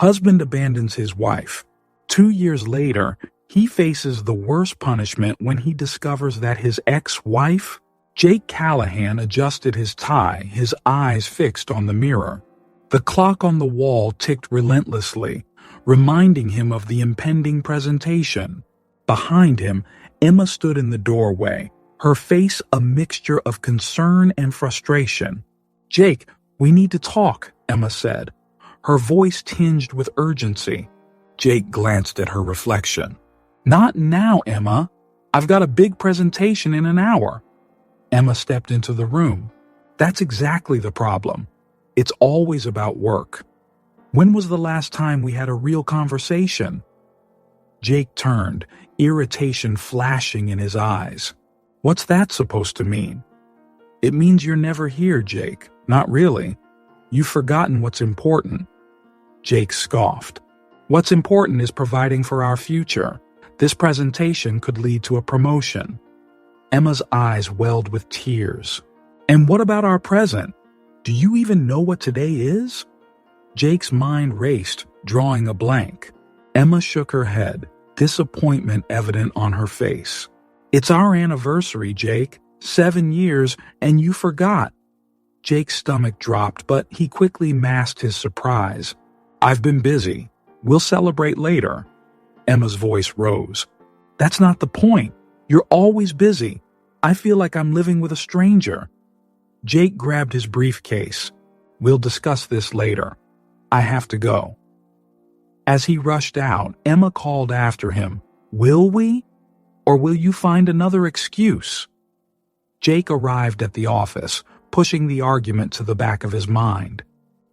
Husband abandons his wife. 2 years later, he faces the worst punishment when he discovers that his ex-wife, Jake Callahan, adjusted his tie, his eyes fixed on the mirror. The clock on the wall ticked relentlessly, reminding him of the impending presentation. Behind him, Emma stood in the doorway, her face a mixture of concern and frustration. "Jake, we need to talk," Emma said, her voice tinged with urgency. Jake glanced at her reflection. "Not now, Emma. I've got a big presentation in an hour." Emma stepped into the room. "That's exactly the problem. It's always about work. When was the last time we had a real conversation?" Jake turned, irritation flashing in his eyes. "What's that supposed to mean?" "It means you're never here, Jake. Not really. You've forgotten what's important." Jake scoffed. "What's important is providing for our future. This presentation could lead to a promotion." Emma's eyes welled with tears. "And what about our present? Do you even know what today is?" Jake's mind raced, drawing a blank. Emma shook her head, disappointment evident on her face. "It's our anniversary, Jake. 7 years, and you forgot." Jake's stomach dropped, but he quickly masked his surprise. "I've been busy. We'll celebrate later." Emma's voice rose. "That's not the point. You're always busy. I feel like I'm living with a stranger." Jake grabbed his briefcase. "We'll discuss this later. I have to go." As he rushed out, Emma called after him, "Will we? Or will you find another excuse?" Jake arrived at the office, pushing the argument to the back of his mind.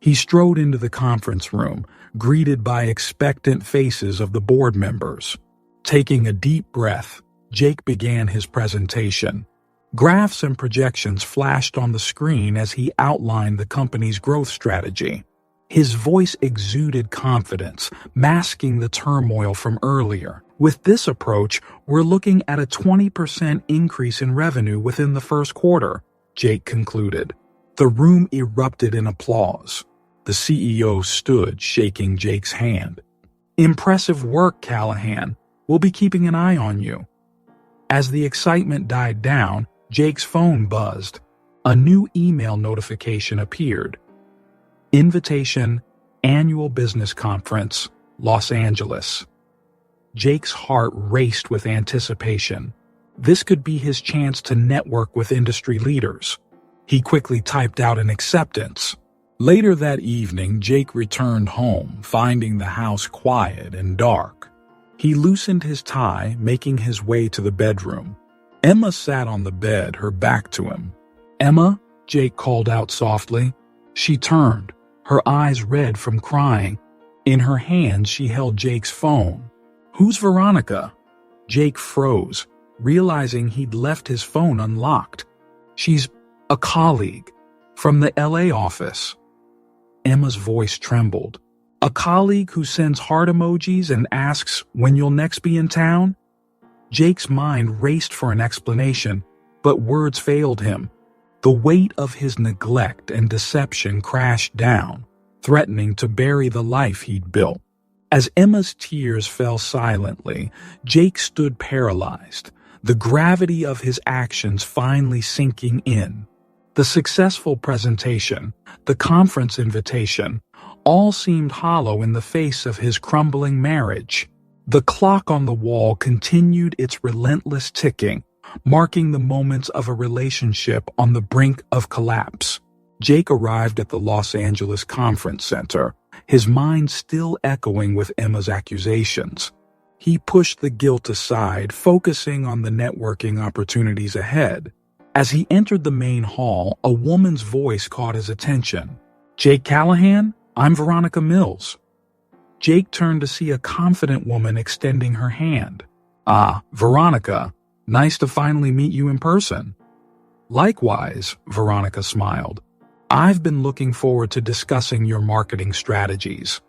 He strode into the conference room, greeted by expectant faces of the board members. Taking a deep breath, Jake began his presentation. Graphs and projections flashed on the screen as he outlined the company's growth strategy. His voice exuded confidence, masking the turmoil from earlier. "With this approach, we're looking at a 20% increase in revenue within the first quarter," Jake concluded. The room erupted in applause. The CEO stood, shaking Jake's hand. "Impressive work, Callahan. We'll be keeping an eye on you." As the excitement died down, Jake's phone buzzed. A new email notification appeared. Invitation, Annual Business Conference, Los Angeles. Jake's heart raced with anticipation. This could be his chance to network with industry leaders. He quickly typed out an acceptance. Later that evening, Jake returned home, finding the house quiet and dark. He loosened his tie, making his way to the bedroom. Emma sat on the bed, her back to him. "Emma?" Jake called out softly. She turned, her eyes red from crying. In her hand, she held Jake's phone. "Who's Veronica?" Jake froze, realizing he'd left his phone unlocked. "She's a colleague from the LA office." Emma's voice trembled. "A colleague who sends heart emojis and asks when you'll next be in town?" Jake's mind raced for an explanation, but words failed him. The weight of his neglect and deception crashed down, threatening to bury the life he'd built. As Emma's tears fell silently, Jake stood paralyzed, the gravity of his actions finally sinking in. The successful presentation, the conference invitation, all seemed hollow in the face of his crumbling marriage. The clock on the wall continued its relentless ticking, marking the moments of a relationship on the brink of collapse. Jake arrived at the Los Angeles Conference Center, his mind still echoing with Emma's accusations. He pushed the guilt aside, focusing on the networking opportunities ahead. As he entered the main hall, a woman's voice caught his attention. "Jake Callahan? I'm Veronica Mills." Jake turned to see a confident woman extending her hand. "Ah, Veronica, nice to finally meet you in person." "Likewise," Veronica smiled. "I've been looking forward to discussing your marketing strategies."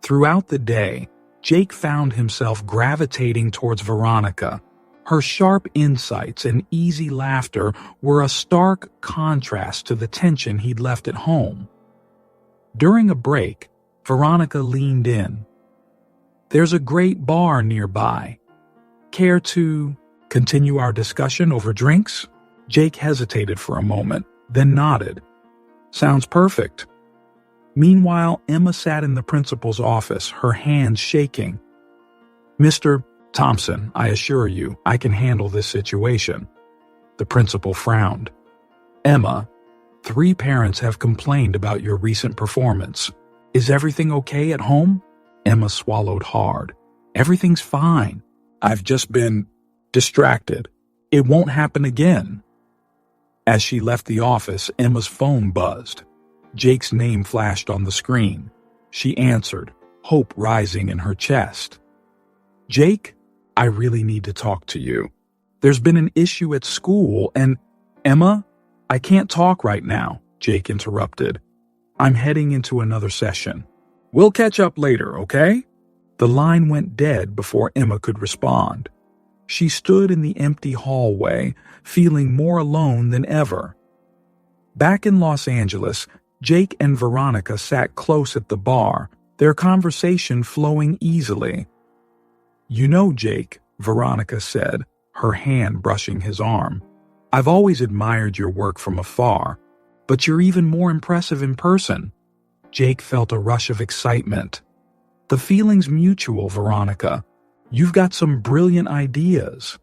Throughout the day, Jake found himself gravitating towards Veronica. Her sharp insights and easy laughter were a stark contrast to the tension he'd left at home. During a break, Veronica leaned in. There's a great bar nearby. Care to continue our discussion over drinks? Jake hesitated for a moment, then nodded. Sounds perfect. Meanwhile, Emma sat in the principal's office, her hands shaking. Mr. Thompson, I assure you, I can handle this situation. The principal frowned. Emma, 3 parents have complained about your recent performance. Is everything okay at home? Emma swallowed hard. Everything's fine. I've just been distracted. It won't happen again. As she left the office, Emma's phone buzzed. Jake's name flashed on the screen. She answered, hope rising in her chest. Jake, I really need to talk to you. There's been an issue at school and… Emma, I can't talk right now, Jake interrupted. I'm heading into another session. We'll catch up later, okay? The line went dead before Emma could respond. She stood in the empty hallway, feeling more alone than ever. Back in Los Angeles, Jake and Veronica sat close at the bar, their conversation flowing easily. You know, Jake, Veronica said, her hand brushing his arm. I've always admired your work from afar, but you're even more impressive in person. Jake felt a rush of excitement. The feeling's mutual, Veronica. You've got some brilliant ideas.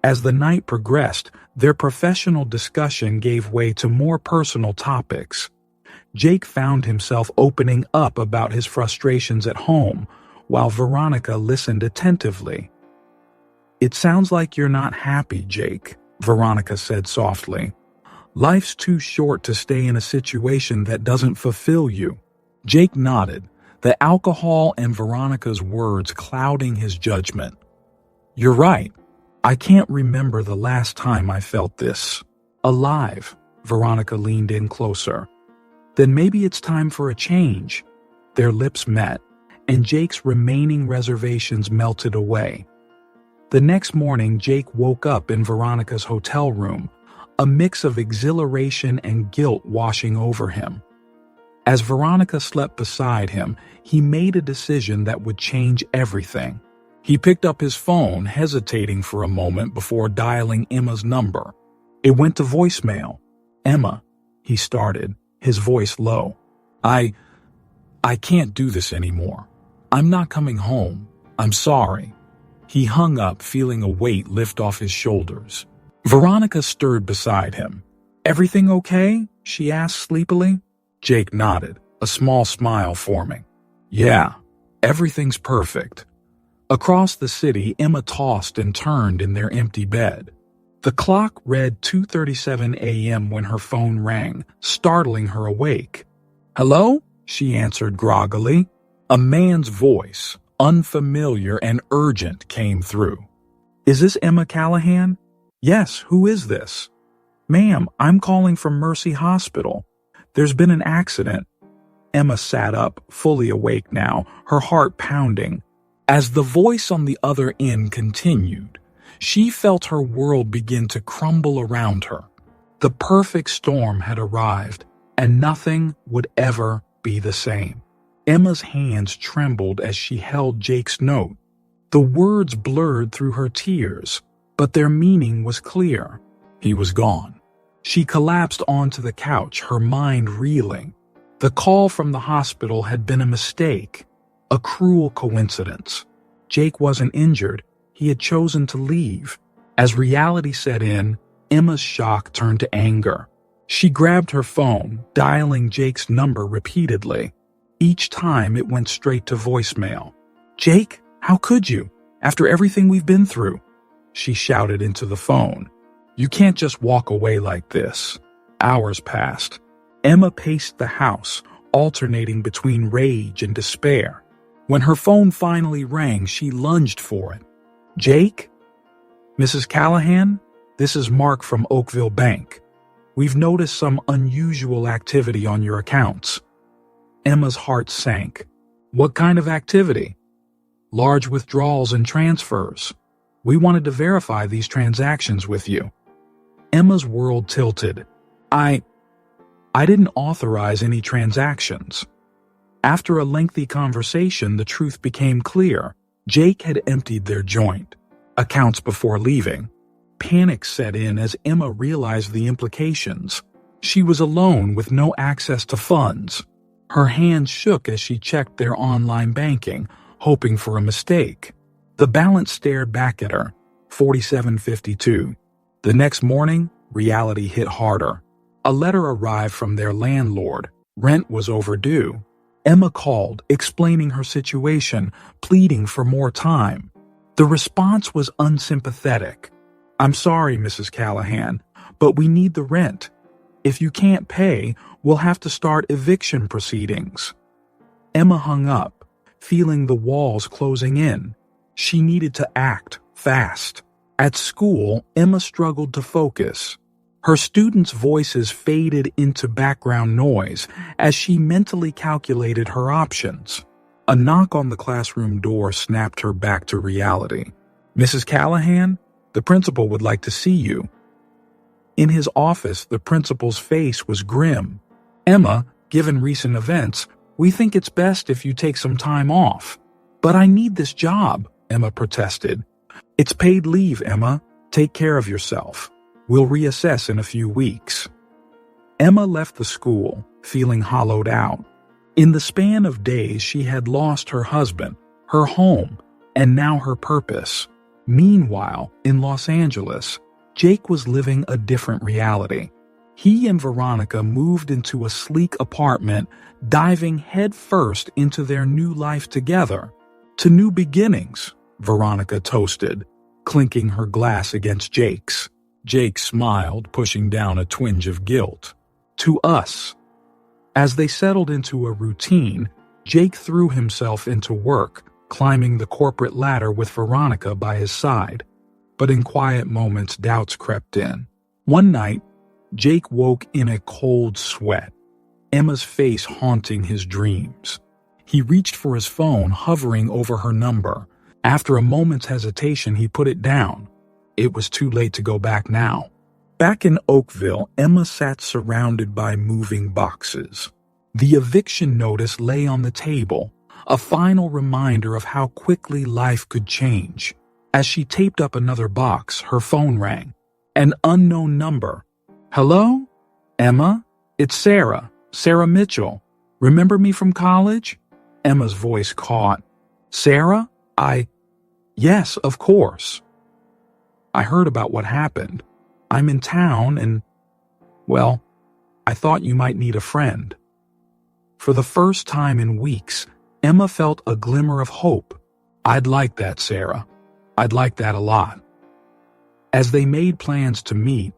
As the night progressed, their professional discussion gave way to more personal topics. Jake found himself opening up about his frustrations at home, while Veronica listened attentively. It sounds like you're not happy, Jake, Veronica said softly. Life's too short to stay in a situation that doesn't fulfill you. Jake nodded, the alcohol and Veronica's words clouding his judgment. You're right. I can't remember the last time I felt this. Alive, Veronica leaned in closer. Then maybe it's time for a change. Their lips met, and Jake's remaining reservations melted away. The next morning, Jake woke up in Veronica's hotel room, a mix of exhilaration and guilt washing over him. As Veronica slept beside him, he made a decision that would change everything. He picked up his phone, hesitating for a moment before dialing Emma's number. It went to voicemail. Emma, he started, his voice low. I can't do this anymore. I'm not coming home. I'm sorry. He hung up, feeling a weight lift off his shoulders. Veronica stirred beside him. Everything okay? She asked sleepily. Jake nodded, a small smile forming. Yeah, everything's perfect. Across the city, Emma tossed and turned in their empty bed. The clock read 2:37 a.m. when her phone rang, startling her awake. Hello? She answered groggily. A man's voice, unfamiliar and urgent, came through. Is this Emma Callahan? Yes, who is this? Ma'am, I'm calling from Mercy Hospital. There's been an accident. Emma sat up, fully awake now, her heart pounding. As the voice on the other end continued, she felt her world begin to crumble around her. The perfect storm had arrived, and nothing would ever be the same. Emma's hands trembled as she held Jake's note. The words blurred through her tears, but their meaning was clear. He was gone. She collapsed onto the couch, her mind reeling. The call from the hospital had been a mistake, a cruel coincidence. Jake wasn't injured. He had chosen to leave. As reality set in, Emma's shock turned to anger. She grabbed her phone, dialing Jake's number repeatedly. Each time it went straight to voicemail. Jake, how could you? After everything we've been through, she shouted into the phone. You can't just walk away like this. Hours passed. Emma paced the house, alternating between rage and despair. When her phone finally rang, she lunged for it. Jake? Mrs. Callahan? This is Mark from Oakville Bank. We've noticed some unusual activity on your accounts. Emma's heart sank. What kind of activity? Large withdrawals and transfers. We wanted to verify these transactions with you. Emma's world tilted. I didn't authorize any transactions. After a lengthy conversation, the truth became clear. Jake had emptied their joint, accounts before leaving. Panic set in as Emma realized the implications. She was alone with no access to funds. Her hands shook as she checked their online banking, hoping for a mistake. The balance stared back at her, $47.52. The next morning, reality hit harder. A letter arrived from their landlord. Rent was overdue. Emma called, explaining her situation, pleading for more time. The response was unsympathetic. "I'm sorry, Mrs. Callahan, but we need the rent. If you can't pay, we'll have to start eviction proceedings." Emma hung up, feeling the walls closing in. She needed to act fast. At school, Emma struggled to focus. Her students' voices faded into background noise as she mentally calculated her options. A knock on the classroom door snapped her back to reality. "Mrs. Callahan, the principal would like to see you." In his office, the principal's face was grim. "Emma, given recent events, we think it's best if you take some time off." "But I need this job," Emma protested. "It's paid leave, Emma. Take care of yourself. We'll reassess in a few weeks." Emma left the school, feeling hollowed out. In the span of days, she had lost her husband, her home, and now her purpose. Meanwhile, in Los Angeles, Jake was living a different reality. He and Veronica moved into a sleek apartment, diving headfirst into their new life together. "To new beginnings," Veronica toasted, clinking her glass against Jake's. Jake smiled, pushing down a twinge of guilt. "To us." As they settled into a routine, Jake threw himself into work, climbing the corporate ladder with Veronica by his side. But in quiet moments, doubts crept in. One night, Jake woke in a cold sweat, Emma's face haunting his dreams. He reached for his phone, hovering over her number. After a moment's hesitation, he put it down. It was too late to go back now. Back in Oakville, Emma sat surrounded by moving boxes. The eviction notice lay on the table, a final reminder of how quickly life could change. As she taped up another box, her phone rang. An unknown number. "Hello? Emma? It's Sarah. Sarah Mitchell. Remember me from college?" Emma's voice caught. "Sarah? Yes, of course. I heard about what happened. I'm in town and, well, I thought you might need a friend." For the first time in weeks, Emma felt a glimmer of hope. "I'd like that, Sarah. I'd like that a lot." As they made plans to meet,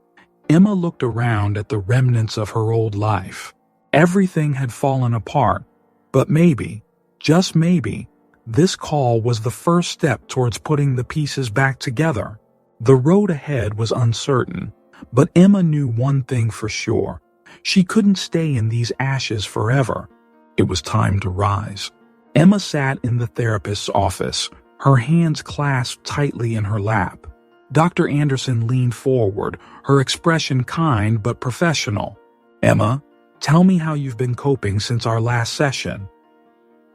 Emma looked around at the remnants of her old life. Everything had fallen apart, but maybe, just maybe, this call was the first step towards putting the pieces back together. The road ahead was uncertain, but Emma knew one thing for sure. She couldn't stay in these ashes forever. It was time to rise. Emma sat in the therapist's office, her hands clasped tightly in her lap. Dr. Anderson leaned forward, her expression kind but professional. "Emma, tell me how you've been coping since our last session."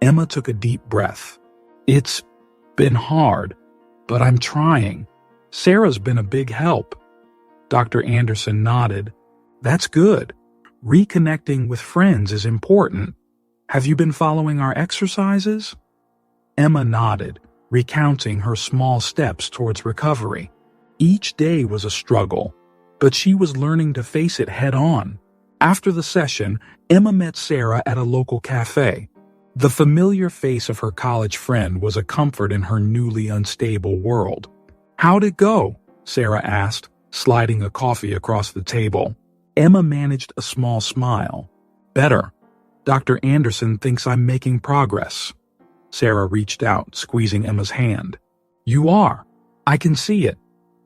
Emma took a deep breath. "It's been hard, but I'm trying. Sarah's been a big help." Dr. Anderson nodded. "That's good. Reconnecting with friends is important. Have you been following our exercises?" Emma nodded, recounting her small steps towards recovery. Each day was a struggle, but she was learning to face it head-on. After the session, Emma met Sarah at a local cafe. The familiar face of her college friend was a comfort in her newly unstable world. "How'd it go?" Sarah asked, sliding a coffee across the table. Emma managed a small smile. "Better. Dr. Anderson thinks I'm making progress." Sarah reached out, squeezing Emma's hand. "You are. I can see it."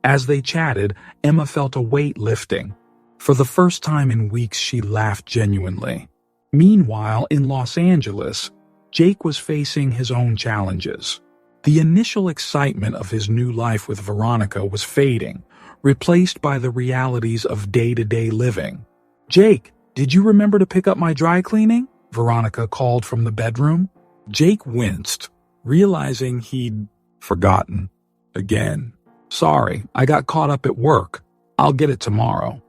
As they chatted, Emma felt a weight lifting. For the first time in weeks, she laughed genuinely. Meanwhile, in Los Angeles, Jake was facing his own challenges. The initial excitement of his new life with Veronica was fading, replaced by the realities of day-to-day living. "Jake, did you remember to pick up my dry cleaning?" Veronica called from the bedroom. Jake winced, realizing he'd forgotten. Again. Sorry, I got caught up at work. I'll get it tomorrow.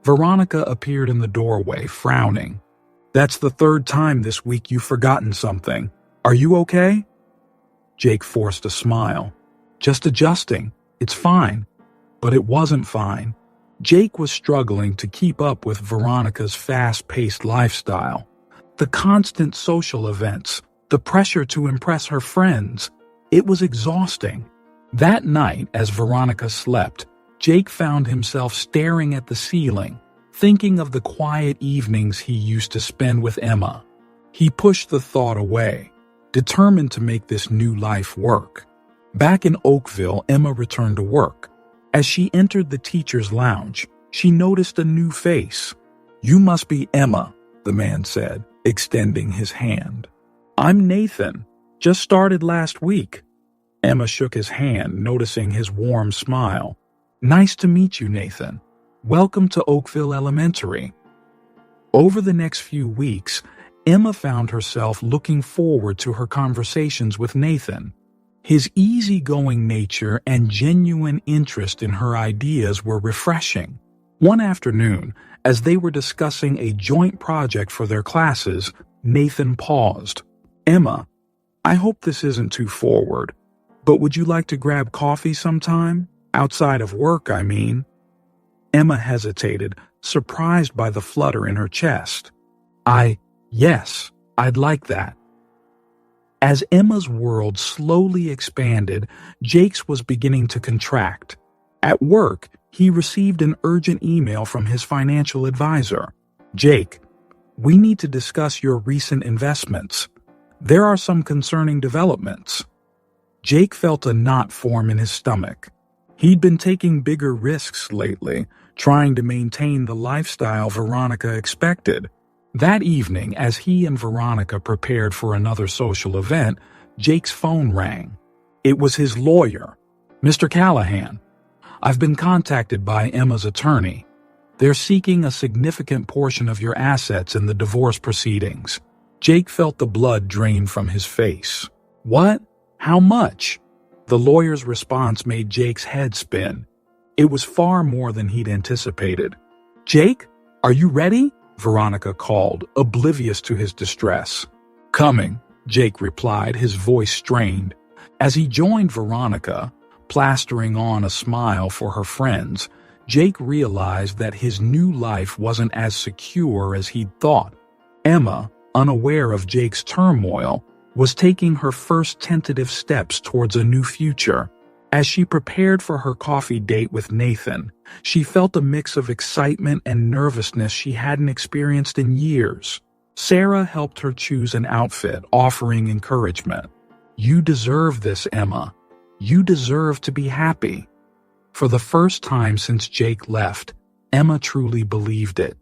Veronica appeared in the doorway, frowning. That's the third time this week you've forgotten something. Are you okay? Jake forced a smile. Just adjusting. It's fine. But it wasn't fine. Jake was struggling to keep up with Veronica's fast-paced lifestyle. The constant social events, the pressure to impress her friends. It was exhausting. That night, as Veronica slept, Jake found himself staring at the ceiling, thinking of the quiet evenings he used to spend with Emma. He pushed the thought away, determined to make this new life work. Back in Oakville, Emma returned to work. As she entered the teacher's lounge, she noticed a new face. "You must be Emma," the man said, extending his hand. "I'm Nathan. Just started last week." Emma shook his hand, noticing his warm smile. "Nice to meet you, Nathan. Welcome to Oakville Elementary." Over the next few weeks, Emma found herself looking forward to her conversations with Nathan. His easygoing nature and genuine interest in her ideas were refreshing. One afternoon, as they were discussing a joint project for their classes, Nathan paused. "Emma, I hope this isn't too forward, but would you like to grab coffee sometime? Outside of work, I mean." Emma hesitated, surprised by the flutter in her chest. Yes, I'd like that." As Emma's world slowly expanded, Jake's was beginning to contract. At work, he received an urgent email from his financial advisor. "Jake, we need to discuss your recent investments. There are some concerning developments." Jake felt a knot form in his stomach. He'd been taking bigger risks lately, trying to maintain the lifestyle Veronica expected. That evening, as he and Veronica prepared for another social event, Jake's phone rang. It was his lawyer. "Mr. Callahan, I've been contacted by Emma's attorney. They're seeking a significant portion of your assets in the divorce proceedings." Jake felt the blood drain from his face. "What? How much?" The lawyer's response made Jake's head spin. It was far more than he'd anticipated. "Jake, are you ready?" Veronica called, oblivious to his distress. "Coming," Jake replied, his voice strained. As he joined Veronica, plastering on a smile for her friends, Jake realized that his new life wasn't as secure as he'd thought. Emma, unaware of Jake's turmoil, was taking her first tentative steps towards a new future. As she prepared for her coffee date with Nathan, she felt a mix of excitement and nervousness she hadn't experienced in years. Sarah helped her choose an outfit, offering encouragement. "You deserve this, Emma. You deserve to be happy." For the first time since Jake left, Emma truly believed it.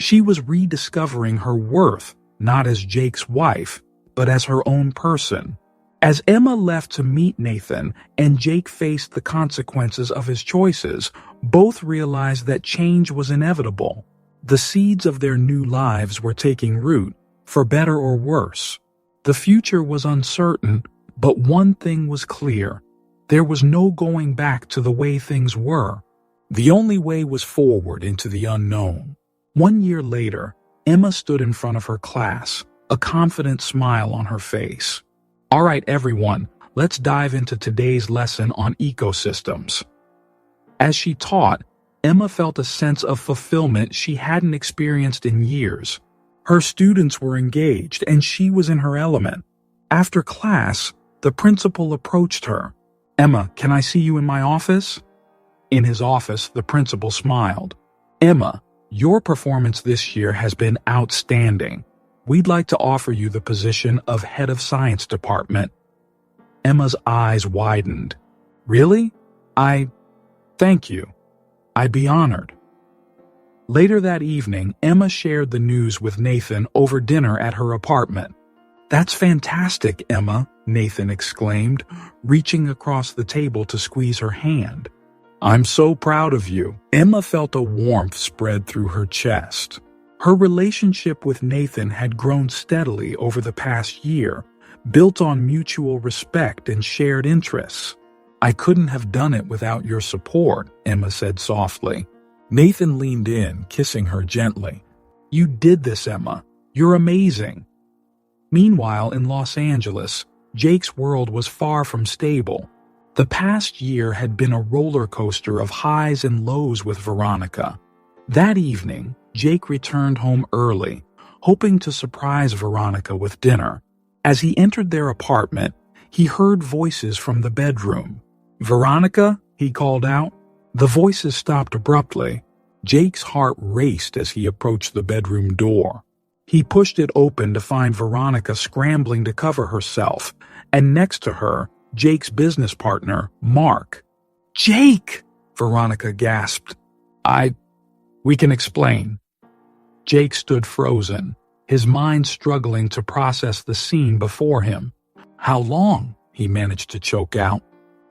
She was rediscovering her worth, not as Jake's wife, but as her own person. As Emma left to meet Nathan and Jake faced the consequences of his choices, both realized that change was inevitable. The seeds of their new lives were taking root, for better or worse. The future was uncertain, but one thing was clear. There was no going back to the way things were. The only way was forward into the unknown. 1 year later, Emma stood in front of her class, a confident smile on her face. "All right, everyone, let's dive into today's lesson on ecosystems." As she taught, Emma felt a sense of fulfillment she hadn't experienced in years. Her students were engaged, and she was in her element. After class, the principal approached her. "Emma, can I see you in my office?" In his office, the principal smiled. "Emma, your performance this year has been outstanding. We'd like to offer you the position of head of science department." Emma's eyes widened. "Really? Thank you. I'd be honored." Later that evening, Emma shared the news with Nathan over dinner at her apartment. "That's fantastic, Emma," Nathan exclaimed, reaching across the table to squeeze her hand. "I'm so proud of you." Emma felt a warmth spread through her chest. Her relationship with Nathan had grown steadily over the past year, built on mutual respect and shared interests. "I couldn't have done it without your support," Emma said softly. Nathan leaned in, kissing her gently. "You did this, Emma. You're amazing." Meanwhile, in Los Angeles, Jake's world was far from stable. The past year had been a roller coaster of highs and lows with Veronica. That evening, Jake returned home early, hoping to surprise Veronica with dinner. As he entered their apartment, he heard voices from the bedroom. "Veronica?" he called out. The voices stopped abruptly. Jake's heart raced as he approached the bedroom door. He pushed it open to find Veronica scrambling to cover herself, and next to her, Jake's business partner, Mark. "Jake!" Veronica gasped. We can explain." Jake stood frozen, his mind struggling to process the scene before him. "How long?" he managed to choke out.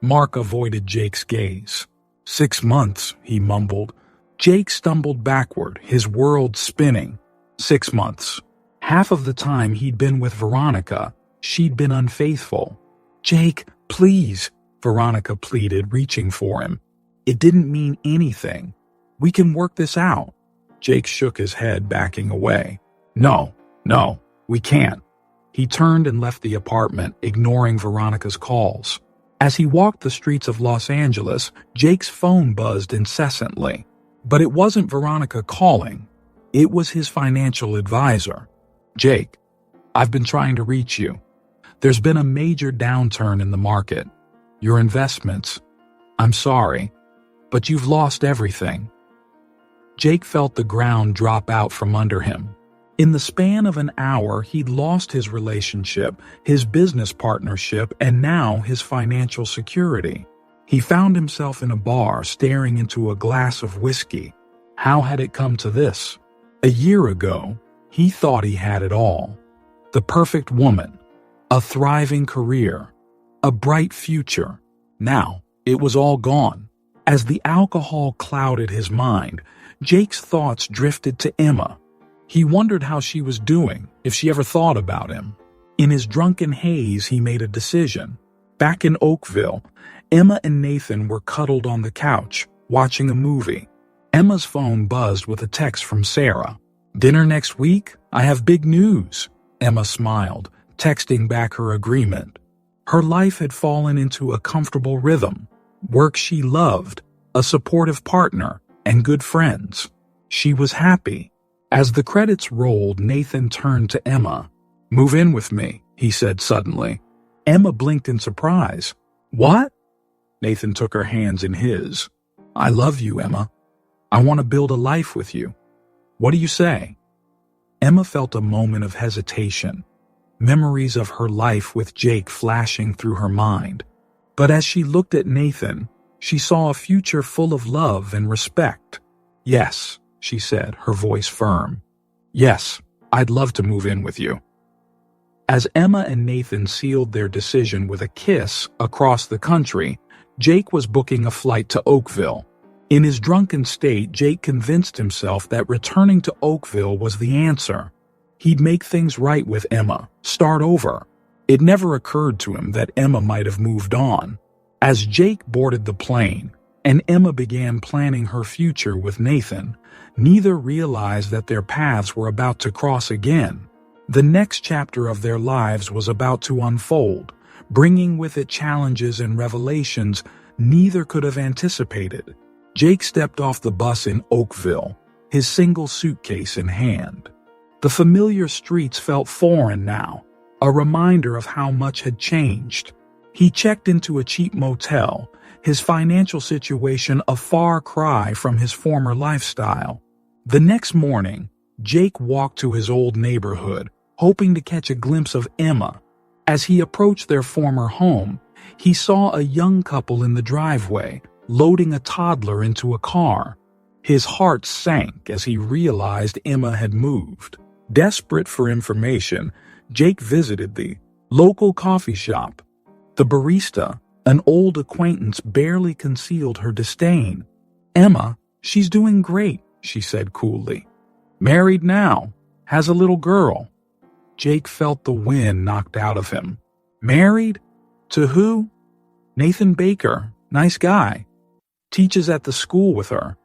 Mark avoided Jake's gaze. 6 months, he mumbled. Jake stumbled backward, his world spinning. 6 months. Half of the time he'd been with Veronica, she'd been unfaithful. "Jake, please," Veronica pleaded, reaching for him. "It didn't mean anything. We can work this out." Jake shook his head, backing away. No, we can't." He turned and left the apartment, ignoring Veronica's calls. As he walked the streets of Los Angeles, Jake's phone buzzed incessantly. But it wasn't Veronica calling. It was his financial advisor. "Jake, I've been trying to reach you. There's been a major downturn in the market. Your investments. I'm sorry, but you've lost everything." Jake felt the ground drop out from under him. In the span of an hour, he'd lost his relationship, his business partnership, and now his financial security. He found himself in a bar staring into a glass of whiskey. How had it come to this? A year ago, he thought he had it all. The perfect woman, a thriving career, a bright future. Now, it was all gone. As the alcohol clouded his mind, Jake's thoughts drifted to Emma. He wondered how she was doing, if she ever thought about him. In his drunken haze, he made a decision. Back in Oakville, Emma and Nathan were cuddled on the couch, watching a movie. Emma's phone buzzed with a text from Sarah. "Dinner next week? I have big news." Emma smiled, texting back her agreement. Her life had fallen into a comfortable rhythm. Work she loved, a supportive partner, and good friends. She was happy. As the credits rolled, Nathan turned to Emma. "Move in with me," he said suddenly. Emma blinked in surprise. "What?" Nathan took her hands in his. "I love you, Emma. I want to build a life with you. What do you say?" Emma felt a moment of hesitation, memories of her life with Jake flashing through her mind. But as she looked at Nathan, she saw a future full of love and respect. "Yes," she said, her voice firm. "Yes, I'd love to move in with you." As Emma and Nathan sealed their decision with a kiss across the country, Jake was booking a flight to Oakville. In his drunken state, Jake convinced himself that returning to Oakville was the answer. He'd make things right with Emma, start over. It never occurred to him that Emma might have moved on. As Jake boarded the plane, and Emma began planning her future with Nathan, neither realized that their paths were about to cross again. The next chapter of their lives was about to unfold, bringing with it challenges and revelations neither could have anticipated. Jake stepped off the bus in Oakville, his single suitcase in hand. The familiar streets felt foreign now, a reminder of how much had changed. He checked into a cheap motel, his financial situation a far cry from his former lifestyle. The next morning, Jake walked to his old neighborhood, hoping to catch a glimpse of Emma. As he approached their former home, he saw a young couple in the driveway, loading a toddler into a car. His heart sank as he realized Emma had moved. Desperate for information, Jake visited the local coffee shop. The barista, an old acquaintance, barely concealed her disdain. "Emma, she's doing great," she said coolly. Married now. Has a little girl. Jake felt the wind knocked out of him. Married? To who? Nathan Baker. Nice guy. Teaches at the school with her.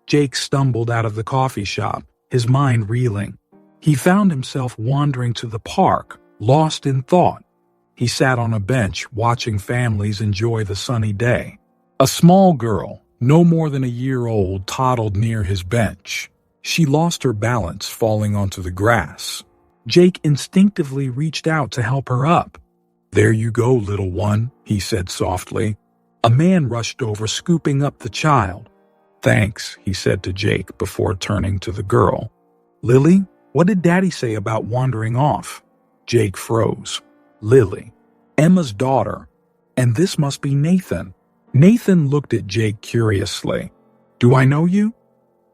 Jake stumbled out of the coffee shop, his mind reeling. He found himself wandering to the park, lost in thought. He sat on a bench watching families enjoy the sunny day. A small girl, no more than a year old, toddled near his bench. She lost her balance, falling onto the grass. Jake instinctively reached out to help her up. There you go, little one, he said softly. A man rushed over, scooping up the child. Thanks, he said to Jake before turning to the girl. Lily, what did Daddy say about wandering off? Jake froze. Lily, Emma's daughter. And this must be Nathan. Nathan looked at Jake curiously. Do I know you?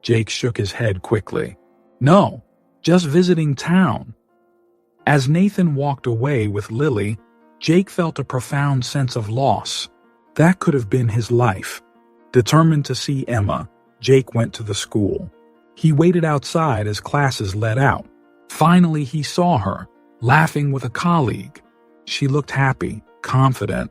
Jake shook his head quickly. No, just visiting town. As Nathan walked away with Lily, Jake felt a profound sense of loss. That could have been his life. Determined to see Emma, Jake went to the school. He waited outside as classes let out. Finally, he saw her, laughing with a colleague. She looked happy, confident.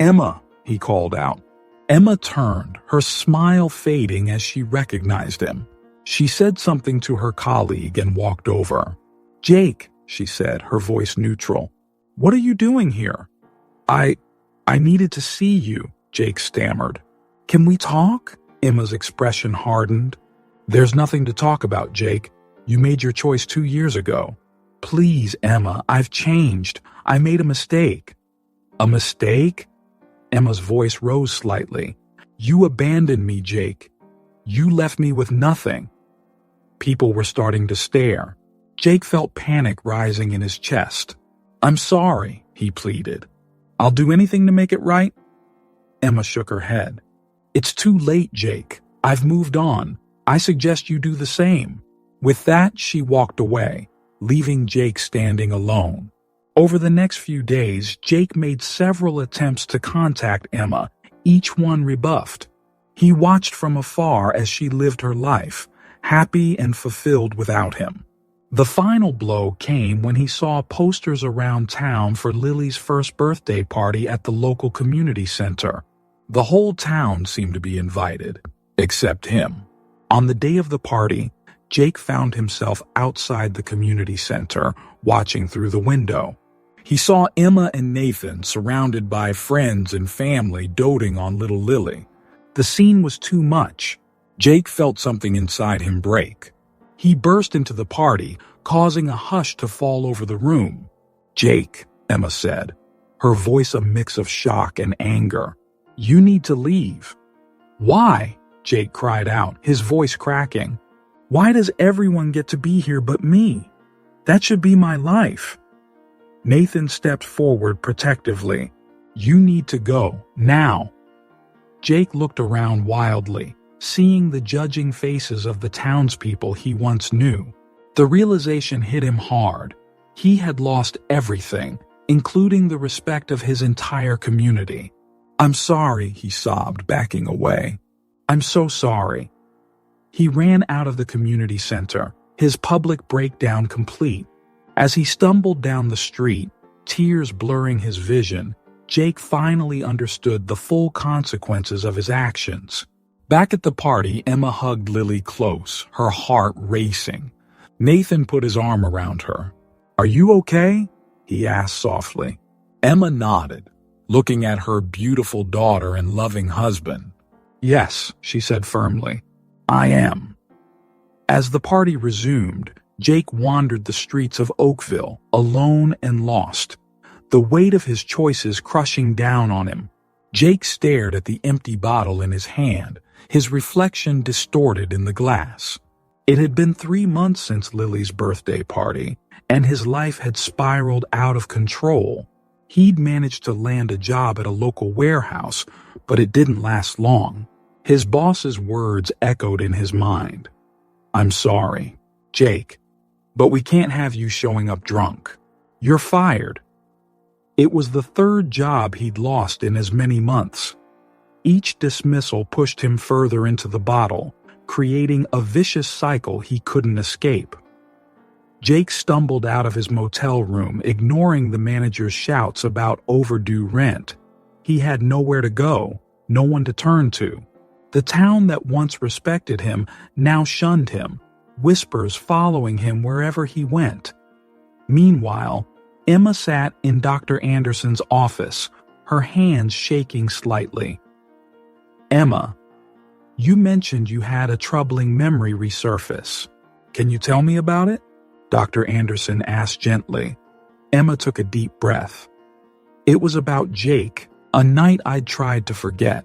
Emma, he called out. Emma turned, her smile fading as she recognized him. She said something to her colleague and walked over. Jake, she said, her voice neutral. What are you doing here? I needed to see you, Jake stammered. Can we talk? Emma's expression hardened. There's nothing to talk about, Jake. You made your choice 2 years ago. Please, Emma, I've changed. I made a mistake. A mistake? Emma's voice rose slightly. You abandoned me, Jake. You left me with nothing. People were starting to stare. Jake felt panic rising in his chest. I'm sorry, he pleaded. I'll do anything to make it right. Emma shook her head. It's too late, Jake. I've moved on. I suggest you do the same. With that, she walked away, leaving Jake standing alone. Over the next few days, Jake made several attempts to contact Emma, each one rebuffed. He watched from afar as she lived her life, happy and fulfilled without him. The final blow came when he saw posters around town for Lily's first birthday party at the local community center. The whole town seemed to be invited, except him. On the day of the party, Jake found himself outside the community center, watching through the window. He saw Emma and Nathan surrounded by friends and family doting on little Lily. The scene was too much. Jake felt something inside him break. He burst into the party, causing a hush to fall over the room. Jake, Emma said, her voice a mix of shock and anger. You need to leave. Why? Jake cried out, his voice cracking. Why does everyone get to be here but me? That should be my life. Nathan stepped forward protectively. You need to go, now. Jake looked around wildly, seeing the judging faces of the townspeople he once knew. The realization hit him hard. He had lost everything, including the respect of his entire community. I'm sorry, he sobbed, backing away. I'm so sorry. He ran out of the community center, his public breakdown complete. As he stumbled down the street, tears blurring his vision, Jake finally understood the full consequences of his actions. Back at the party, Emma hugged Lily close, her heart racing. Nathan put his arm around her. Are you okay? He asked softly. Emma nodded, looking at her beautiful daughter and loving husband. Yes, she said firmly. I am. As the party resumed, Jake wandered the streets of Oakville, alone and lost, the weight of his choices crushing down on him. Jake stared at the empty bottle in his hand, his reflection distorted in the glass. It had been 3 months since Lily's birthday party, and his life had spiraled out of control. He'd managed to land a job at a local warehouse, but it didn't last long. His boss's words echoed in his mind. I'm sorry, Jake, but we can't have you showing up drunk. You're fired. It was the 3rd job he'd lost in as many months. Each dismissal pushed him further into the bottle, creating a vicious cycle he couldn't escape. Jake stumbled out of his motel room, ignoring the manager's shouts about overdue rent. He had nowhere to go, no one to turn to. The town that once respected him now shunned him, whispers following him wherever he went. Meanwhile, Emma sat in Dr. Anderson's office, her hands shaking slightly. "Emma, you mentioned you had a troubling memory resurface. Can you tell me about it?" Dr. Anderson asked gently. Emma took a deep breath. "It was about Jake, a night I'd tried to forget."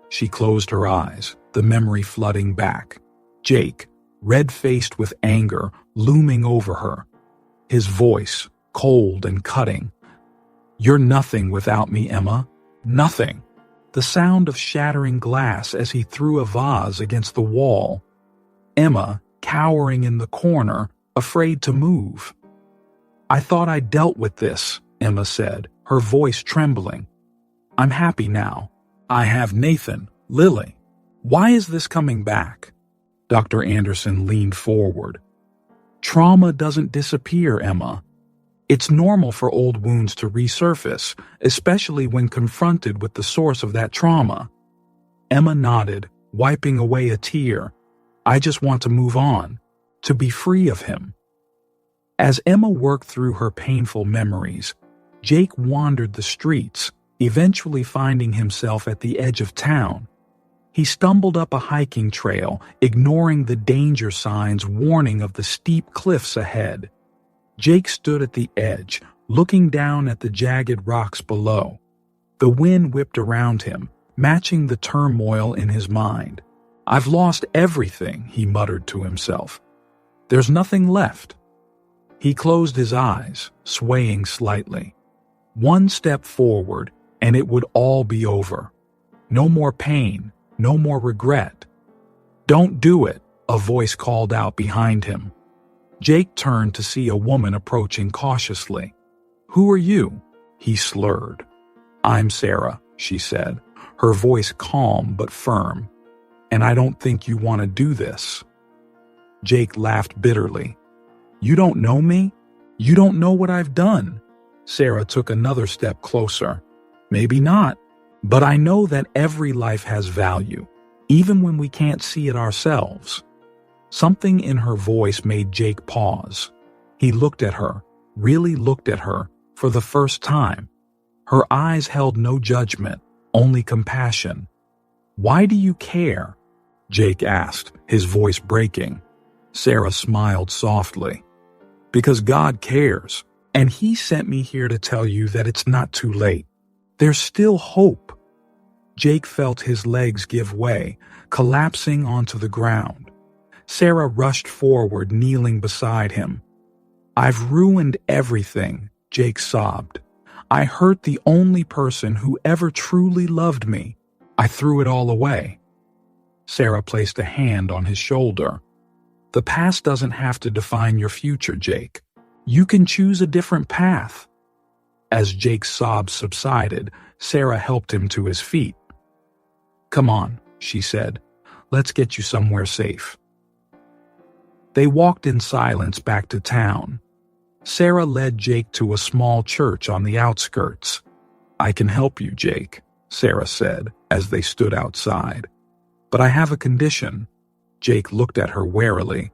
She closed her eyes, the memory flooding back. Jake, red-faced with anger, looming over her. His voice, cold and cutting. "You're nothing without me, Emma. Nothing." The sound of shattering glass as he threw a vase against the wall. Emma, cowering in the corner, afraid to move. "I thought I dealt with this," Emma said, her voice trembling. "I'm happy now. I have Nathan, Lily. Why is this coming back?" Dr. Anderson leaned forward. "Trauma doesn't disappear, Emma. It's normal for old wounds to resurface, especially when confronted with the source of that trauma." Emma nodded, wiping away a tear. "I just want to move on, to be free of him." As Emma worked through her painful memories, Jake wandered the streets, eventually finding himself at the edge of town. He stumbled up a hiking trail, ignoring the danger signs warning of the steep cliffs ahead. Jake stood at the edge, looking down at the jagged rocks below. The wind whipped around him, matching the turmoil in his mind. "I've lost everything," he muttered to himself. "There's nothing left." He closed his eyes, swaying slightly. One step forward, and it would all be over. No more pain, no more regret. "Don't do it," a voice called out behind him. Jake turned to see a woman approaching cautiously. "Who are you?" he slurred. "I'm Sarah," she said, her voice calm but firm. "And I don't think you want to do this." Jake laughed bitterly. "You don't know me? You don't know what I've done." Sarah took another step closer. "Maybe not, but I know that every life has value, even when we can't see it ourselves." Something in her voice made Jake pause. He looked at her, really looked at her, for the first time. Her eyes held no judgment, only compassion. "Why do you care?" Jake asked, his voice breaking. Sarah smiled softly. "Because God cares, and He sent me here to tell you that it's not too late. There's still hope." Jake felt his legs give way, collapsing onto the ground. Sarah rushed forward, kneeling beside him. "I've ruined everything," Jake sobbed. "I hurt the only person who ever truly loved me. I threw it all away." Sarah placed a hand on his shoulder. "The past doesn't have to define your future, Jake. You can choose a different path." As Jake's sobs subsided, Sarah helped him to his feet. "Come on," she said. "Let's get you somewhere safe." They walked in silence back to town. Sarah led Jake to a small church on the outskirts. "I can help you, Jake," Sarah said as they stood outside. "But I have a condition." Jake looked at her warily.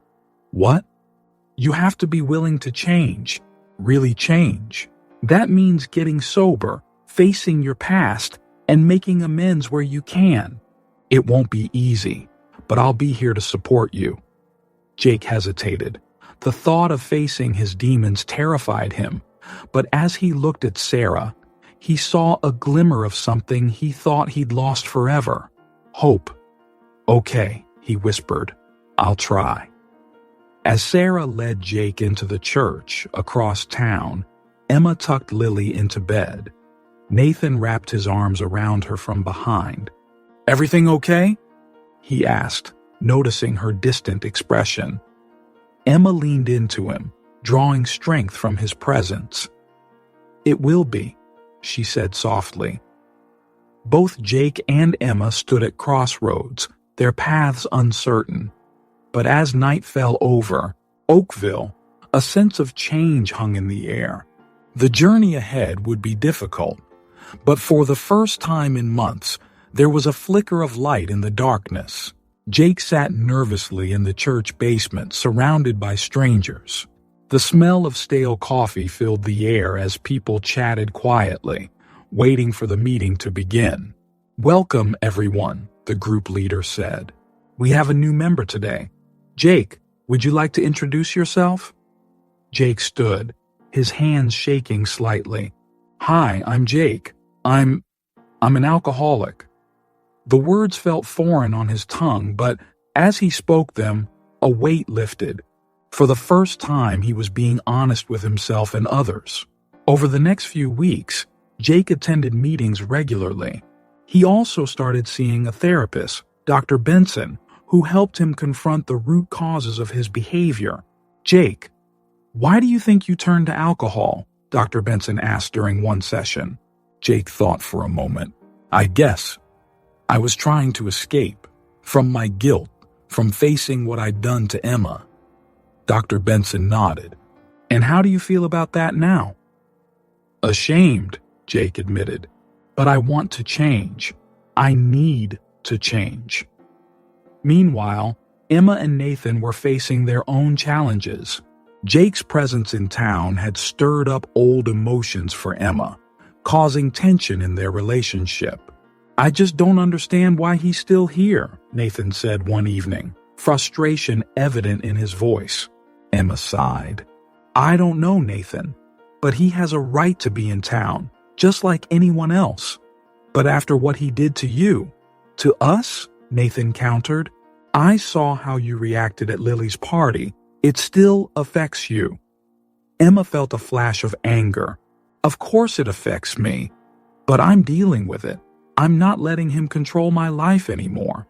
"What?" "You have to be willing to change, really change. That means getting sober, facing your past, and making amends where you can. It won't be easy, but I'll be here to support you." Jake hesitated. The thought of facing his demons terrified him, but as he looked at Sarah, he saw a glimmer of something he thought he'd lost forever. Hope. "Okay," he whispered. "I'll try." As Sarah led Jake into the church across town, Emma tucked Lily into bed. Nathan wrapped his arms around her from behind. "Everything okay?" he asked, noticing her distant expression. Emma leaned into him, drawing strength from his presence. "It will be," she said softly. Both Jake and Emma stood at crossroads, their paths uncertain. But as night fell over Oakville, a sense of change hung in the air. The journey ahead would be difficult, but for the first time in months, there was a flicker of light in the darkness. Jake sat nervously in the church basement, surrounded by strangers. The smell of stale coffee filled the air as people chatted quietly, waiting for the meeting to begin. "Welcome, everyone," the group leader said. "We have a new member today. Jake, would you like to introduce yourself?" Jake stood, his hands shaking slightly. "Hi, I'm Jake. I'm an alcoholic." The words felt foreign on his tongue, but as he spoke them, a weight lifted. For the first time, he was being honest with himself and others. Over the next few weeks, Jake attended meetings regularly. He also started seeing a therapist, Dr. Benson, who helped him confront the root causes of his behavior. "Jake, why do you think you turned to alcohol?" Dr. Benson asked during one session. Jake thought for a moment. "I guess I was trying to escape from my guilt, from facing what I'd done to Emma." Dr. Benson nodded. "And how do you feel about that now?" "Ashamed," Jake admitted. "But I want to change. I need to change." Meanwhile, Emma and Nathan were facing their own challenges. Jake's presence in town had stirred up old emotions for Emma, causing tension in their relationship. "I just don't understand why he's still here," Nathan said one evening, frustration evident in his voice. Emma sighed. "I don't know, Nathan, but he has a right to be in town, just like anyone else." "But after what he did to you, to us," Nathan countered, "I saw how you reacted at Lily's party. It still affects you." Emma felt a flash of anger. "Of course it affects me, but I'm dealing with it. I'm not letting him control my life anymore."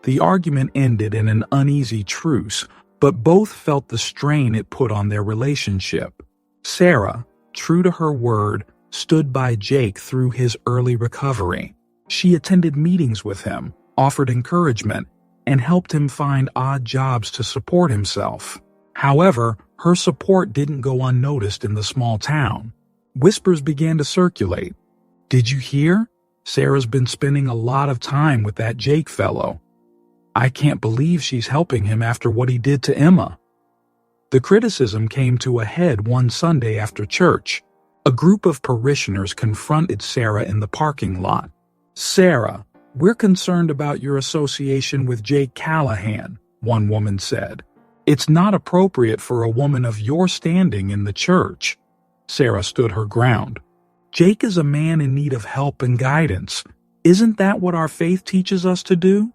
The argument ended in an uneasy truce, but both felt the strain it put on their relationship. Sarah, true to her word, stood by Jake through his early recovery. She attended meetings with him, offered encouragement, and helped him find odd jobs to support himself. However, her support didn't go unnoticed in the small town. Whispers began to circulate. "Did you hear? Sarah's been spending a lot of time with that Jake fellow. I can't believe she's helping him after what he did to Emma." The criticism came to a head one Sunday after church. A group of parishioners confronted Sarah in the parking lot. "Sarah, we're concerned about your association with Jake Callahan," one woman said. "It's not appropriate for a woman of your standing in the church." Sarah stood her ground. "Jake is a man in need of help and guidance. Isn't that what our faith teaches us to do?"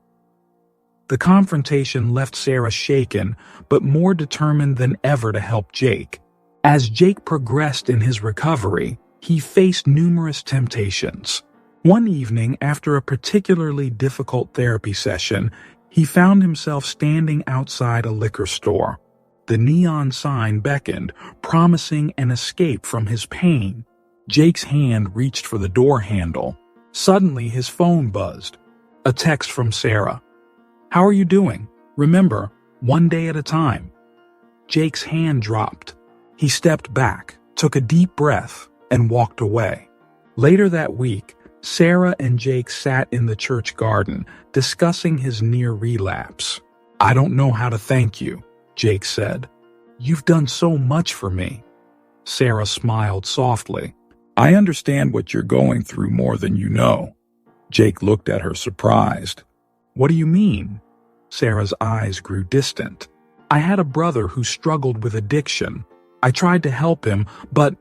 The confrontation left Sarah shaken, but more determined than ever to help Jake. As Jake progressed in his recovery, he faced numerous temptations. One evening, after a particularly difficult therapy session, he found himself standing outside a liquor store. The neon sign beckoned, promising an escape from his pain. Jake's hand reached for the door handle. Suddenly, his phone buzzed. A text from Sarah. "How are you doing? Remember, one day at a time." Jake's hand dropped. He stepped back, took a deep breath, and walked away. Later that week, Sarah and Jake sat in the church garden, discussing his near relapse. "I don't know how to thank you," Jake said. "You've done so much for me." Sarah smiled softly. "I understand what you're going through more than you know." Jake looked at her surprised. "What do you mean?" Sarah's eyes grew distant. "I had a brother who struggled with addiction. I tried to help him, but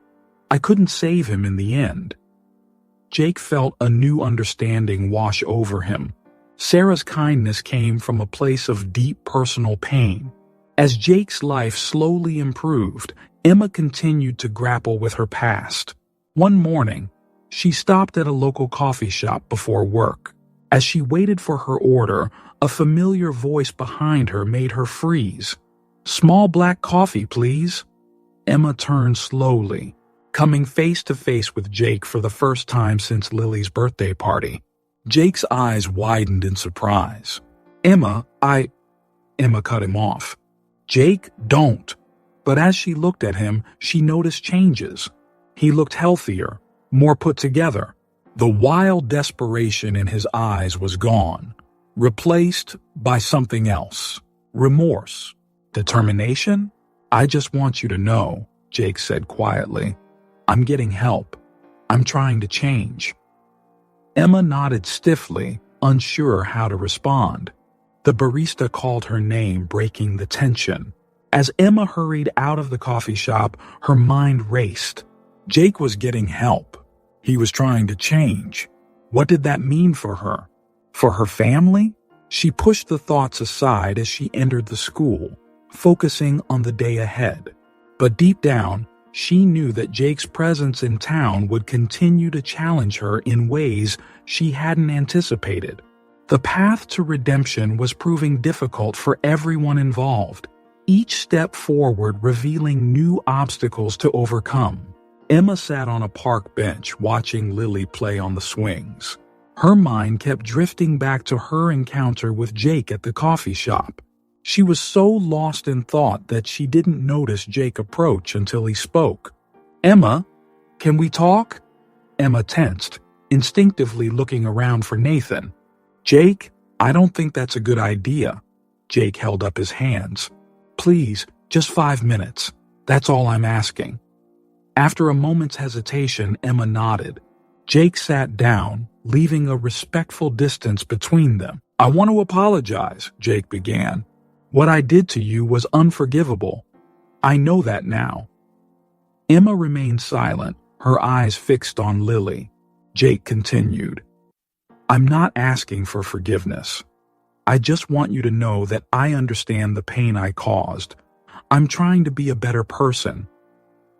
I couldn't save him in the end." Jake felt a new understanding wash over him. Sarah's kindness came from a place of deep personal pain. As Jake's life slowly improved, Emma continued to grapple with her past. One morning, she stopped at a local coffee shop before work. As she waited for her order, a familiar voice behind her made her freeze. "Small black coffee, please." Emma turned slowly, coming face to face with Jake for the first time since Lily's birthday party. Jake's eyes widened in surprise. Emma cut him off. Jake, don't. But as she looked at him, she noticed changes. He looked healthier, more put together. The wild desperation in his eyes was gone, replaced by something else. Remorse. Determination? I just want you to know, Jake said quietly. I'm getting help. I'm trying to change. Emma nodded stiffly, unsure how to respond. The barista called her name, breaking the tension. As Emma hurried out of the coffee shop, her mind raced. Jake was getting help. He was trying to change. What did that mean for her? For her family? She pushed the thoughts aside as she entered the school, focusing on the day ahead. But deep down, she knew that Jake's presence in town would continue to challenge her in ways she hadn't anticipated. The path to redemption was proving difficult for everyone involved, each step forward revealing new obstacles to overcome. Emma sat on a park bench watching Lily play on the swings. Her mind kept drifting back to her encounter with Jake at the coffee shop. She was so lost in thought that she didn't notice Jake approach until he spoke. Emma, can we talk? Emma tensed, instinctively looking around for Nathan. Jake, I don't think that's a good idea. Jake held up his hands. Please, just 5 minutes. That's all I'm asking. After a moment's hesitation, Emma nodded. Jake sat down, leaving a respectful distance between them. I want to apologize, Jake began. What I did to you was unforgivable. I know that now. Emma remained silent, her eyes fixed on Lily. Jake continued. I'm not asking for forgiveness. I just want you to know that I understand the pain I caused. I'm trying to be a better person.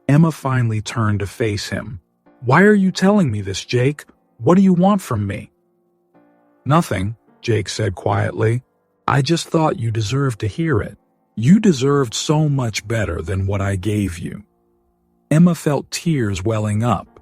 Emma finally turned to face him. Why are you telling me this, Jake? What do you want from me? Nothing, Jake said quietly. I just thought you deserved to hear it. You deserved so much better than what I gave you. Emma felt tears welling up.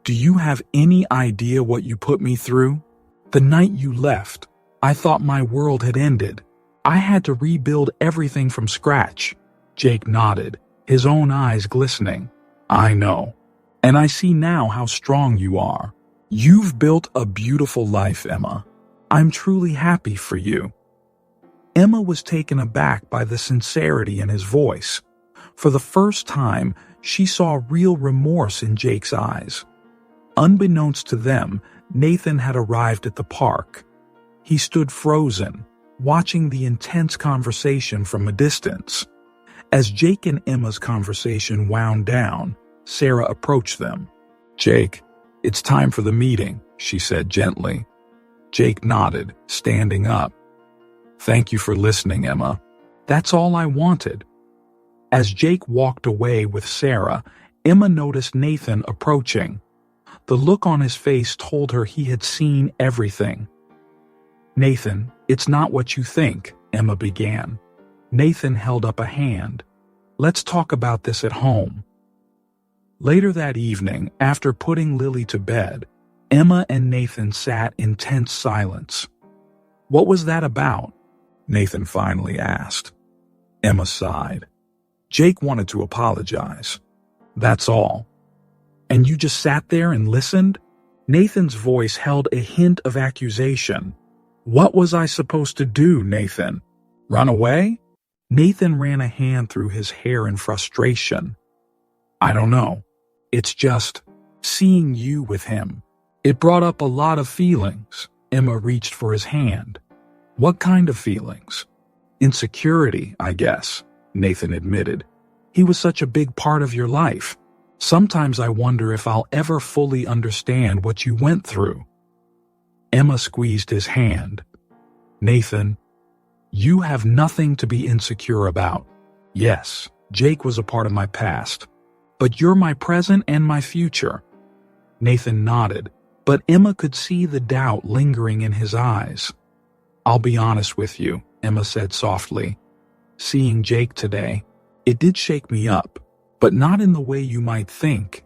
Do you have any idea what you put me through? The night you left, I thought my world had ended. I had to rebuild everything from scratch. Jake nodded, his own eyes glistening. I know. And I see now how strong you are. You've built a beautiful life, Emma. I'm truly happy for you. Emma was taken aback by the sincerity in his voice. For the first time, she saw real remorse in Jake's eyes. Unbeknownst to them, Nathan had arrived at the park. He stood frozen, watching the intense conversation from a distance. As Jake and Emma's conversation wound down, Sarah approached them. Jake, it's time for the meeting, she said gently. Jake nodded, standing up. Thank you for listening, Emma. That's all I wanted. As Jake walked away with Sarah, Emma noticed Nathan approaching. The look on his face told her he had seen everything. Nathan, it's not what you think, Emma began. Nathan held up a hand. Let's talk about this at home. Later that evening, after putting Lily to bed, Emma and Nathan sat in tense silence. What was that about? Nathan finally asked. Emma sighed. Jake wanted to apologize. That's all. And you just sat there and listened? Nathan's voice held a hint of accusation. What was I supposed to do, Nathan? Run away? Nathan ran a hand through his hair in frustration. I don't know. It's just seeing you with him. It brought up a lot of feelings. Emma reached for his hand. What kind of feelings? Insecurity, I guess, Nathan admitted. He was such a big part of your life. Sometimes I wonder if I'll ever fully understand what you went through. Emma squeezed his hand. Nathan, you have nothing to be insecure about. Yes, Jake was a part of my past, but you're my present and my future. Nathan nodded, but Emma could see the doubt lingering in his eyes. I'll be honest with you, Emma said softly. Seeing Jake today, it did shake me up, but not in the way you might think.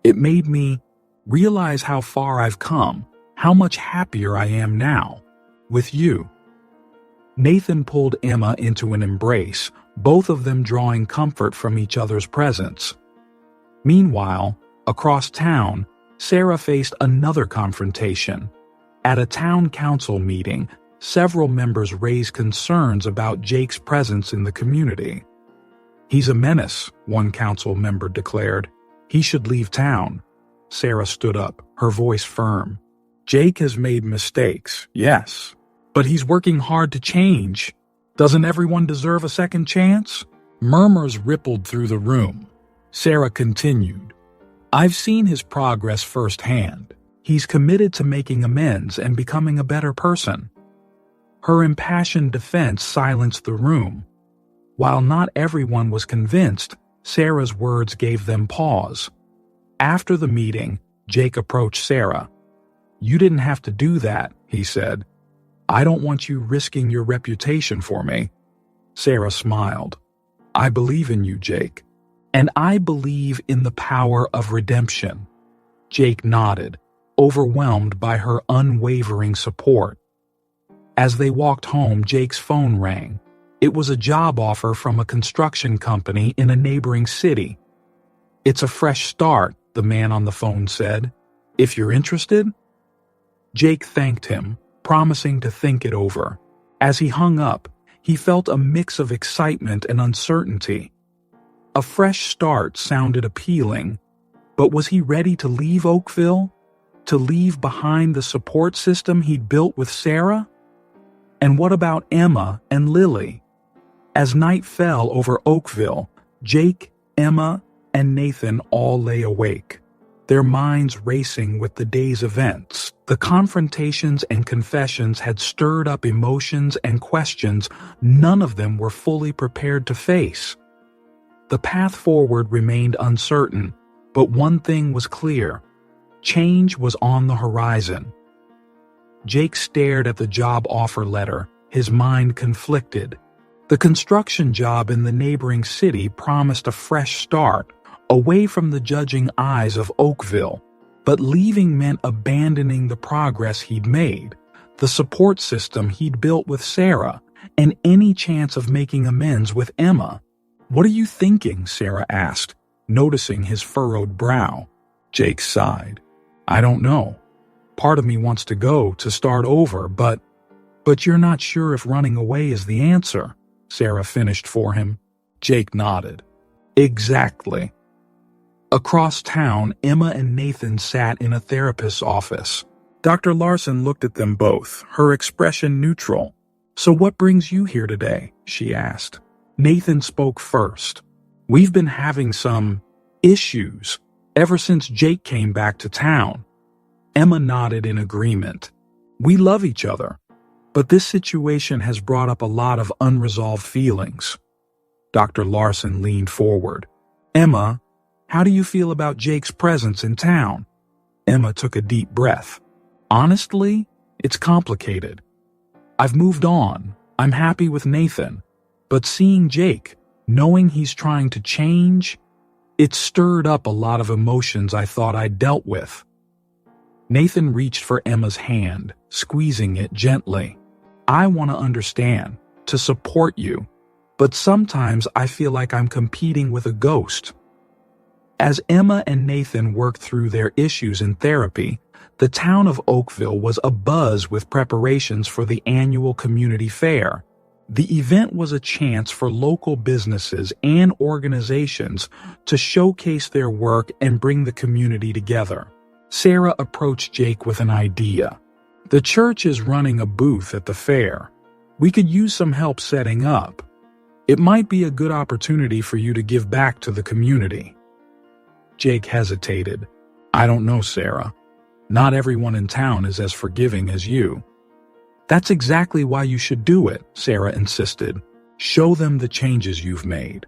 It made me realize how far I've come, how much happier I am now, with you." Nathan pulled Emma into an embrace, both of them drawing comfort from each other's presence. Meanwhile, across town, Sarah faced another confrontation. At a town council meeting, several members raised concerns about Jake's presence in the community. "He's a menace," one council member declared. "He should leave town." Sarah stood up, her voice firm. "Jake has made mistakes, yes, but he's working hard to change. Doesn't everyone deserve a second chance?" Murmurs rippled through the room. Sarah continued, "I've seen his progress firsthand. He's committed to making amends and becoming a better person." Her impassioned defense silenced the room. While not everyone was convinced, Sarah's words gave them pause. After the meeting, Jake approached Sarah. "You didn't have to do that," he said. "I don't want you risking your reputation for me." Sarah smiled. "I believe in you, Jake. And I believe in the power of redemption." Jake nodded, overwhelmed by her unwavering support. As they walked home, Jake's phone rang. It was a job offer from a construction company in a neighboring city. "It's a fresh start," the man on the phone said. "If you're interested?" Jake thanked him, promising to think it over. As he hung up, he felt a mix of excitement and uncertainty. A fresh start sounded appealing, but was he ready to leave Oakville? To leave behind the support system he'd built with Sarah? And what about Emma and Lily? As night fell over Oakville, Jake, Emma, and Nathan all lay awake, their minds racing with the day's events. The confrontations and confessions had stirred up emotions and questions none of them were fully prepared to face. The path forward remained uncertain, but one thing was clear. Change was on the horizon. Jake stared at the job offer letter, his mind conflicted. The construction job in the neighboring city promised a fresh start, away from the judging eyes of Oakville, but leaving meant abandoning the progress he'd made, the support system he'd built with Sarah, and any chance of making amends with Emma. "What are you thinking?" Sarah asked, noticing his furrowed brow. Jake sighed. "I don't know. Part of me wants to go, to start over, but you're not sure if running away is the answer," Sarah finished for him. Jake nodded. "Exactly." Across town, Emma and Nathan sat in a therapist's office. Dr. Larson looked at them both, her expression neutral. "So what brings you here today?" she asked. Nathan spoke first. "We've been having some issues ever since Jake came back to town." Emma nodded in agreement. "We love each other, but this situation has brought up a lot of unresolved feelings." Dr. Larson leaned forward. "Emma, how do you feel about Jake's presence in town?" Emma took a deep breath. "Honestly, it's complicated. I've moved on. I'm happy with Nathan. But seeing Jake, knowing he's trying to change, it stirred up a lot of emotions I thought I'd dealt with." Nathan reached for Emma's hand, squeezing it gently. "I want to understand, to support you, but sometimes I feel like I'm competing with a ghost." As Emma and Nathan worked through their issues in therapy, the town of Oakville was abuzz with preparations for the annual community fair. The event was a chance for local businesses and organizations to showcase their work and bring the community together. Sarah approached Jake with an idea. "The church is running a booth at the fair. We could use some help setting up. It might be a good opportunity for you to give back to the community." Jake hesitated. "I don't know, Sarah. Not everyone in town is as forgiving as you." "That's exactly why you should do it," Sarah insisted. "Show them the changes you've made."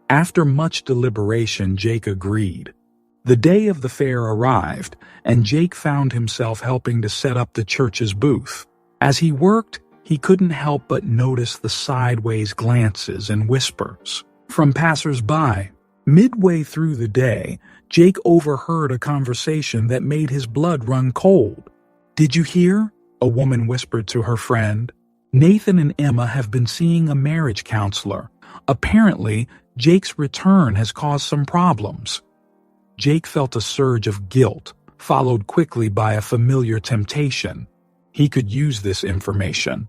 After much deliberation, Jake agreed. The day of the fair arrived, and Jake found himself helping to set up the church's booth. As he worked, he couldn't help but notice the sideways glances and whispers from passers-by. Midway through the day, Jake overheard a conversation that made his blood run cold. "Did you hear?" a woman whispered to her friend. "Nathan and Emma have been seeing a marriage counselor. Apparently, Jake's return has caused some problems." Jake felt a surge of guilt, followed quickly by a familiar temptation. He could use this information.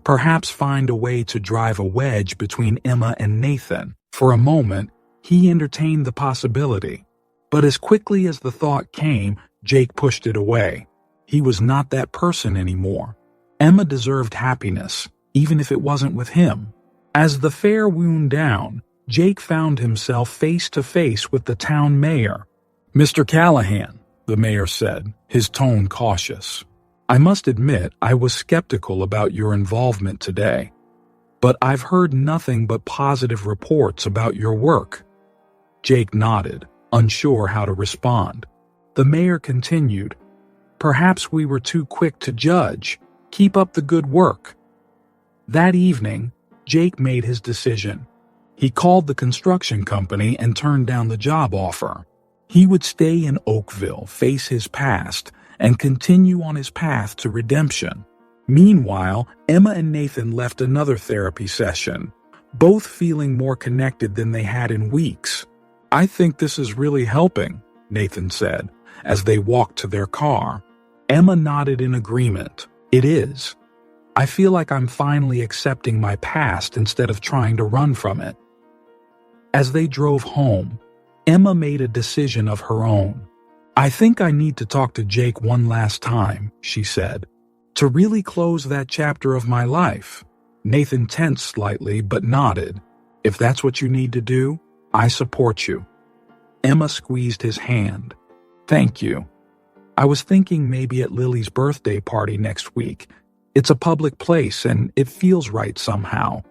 Perhaps find a way to drive a wedge between Emma and Nathan. For a moment, he entertained the possibility. But as quickly as the thought came, Jake pushed it away. He was not that person anymore. Emma deserved happiness, even if it wasn't with him. As the fair wound down, Jake found himself face to face with the town mayor. "Mr. Callahan," the mayor said, his tone cautious. "I must admit I was skeptical about your involvement today. But I've heard nothing but positive reports about your work." Jake nodded, unsure how to respond. The mayor continued, "Perhaps we were too quick to judge. Keep up the good work." That evening, Jake made his decision. He called the construction company and turned down the job offer. He would stay in Oakville, face his past, and continue on his path to redemption. Meanwhile, Emma and Nathan left another therapy session, both feeling more connected than they had in weeks. "I think this is really helping," Nathan said, as they walked to their car. Emma nodded in agreement. "It is. I feel like I'm finally accepting my past instead of trying to run from it." As they drove home, Emma made a decision of her own. "I think I need to talk to Jake one last time," she said, "to really close that chapter of my life." Nathan tensed slightly but nodded. "If that's what you need to do, I support you." Emma squeezed his hand. "Thank you. I was thinking maybe at Lily's birthday party next week. It's a public place and it feels right somehow."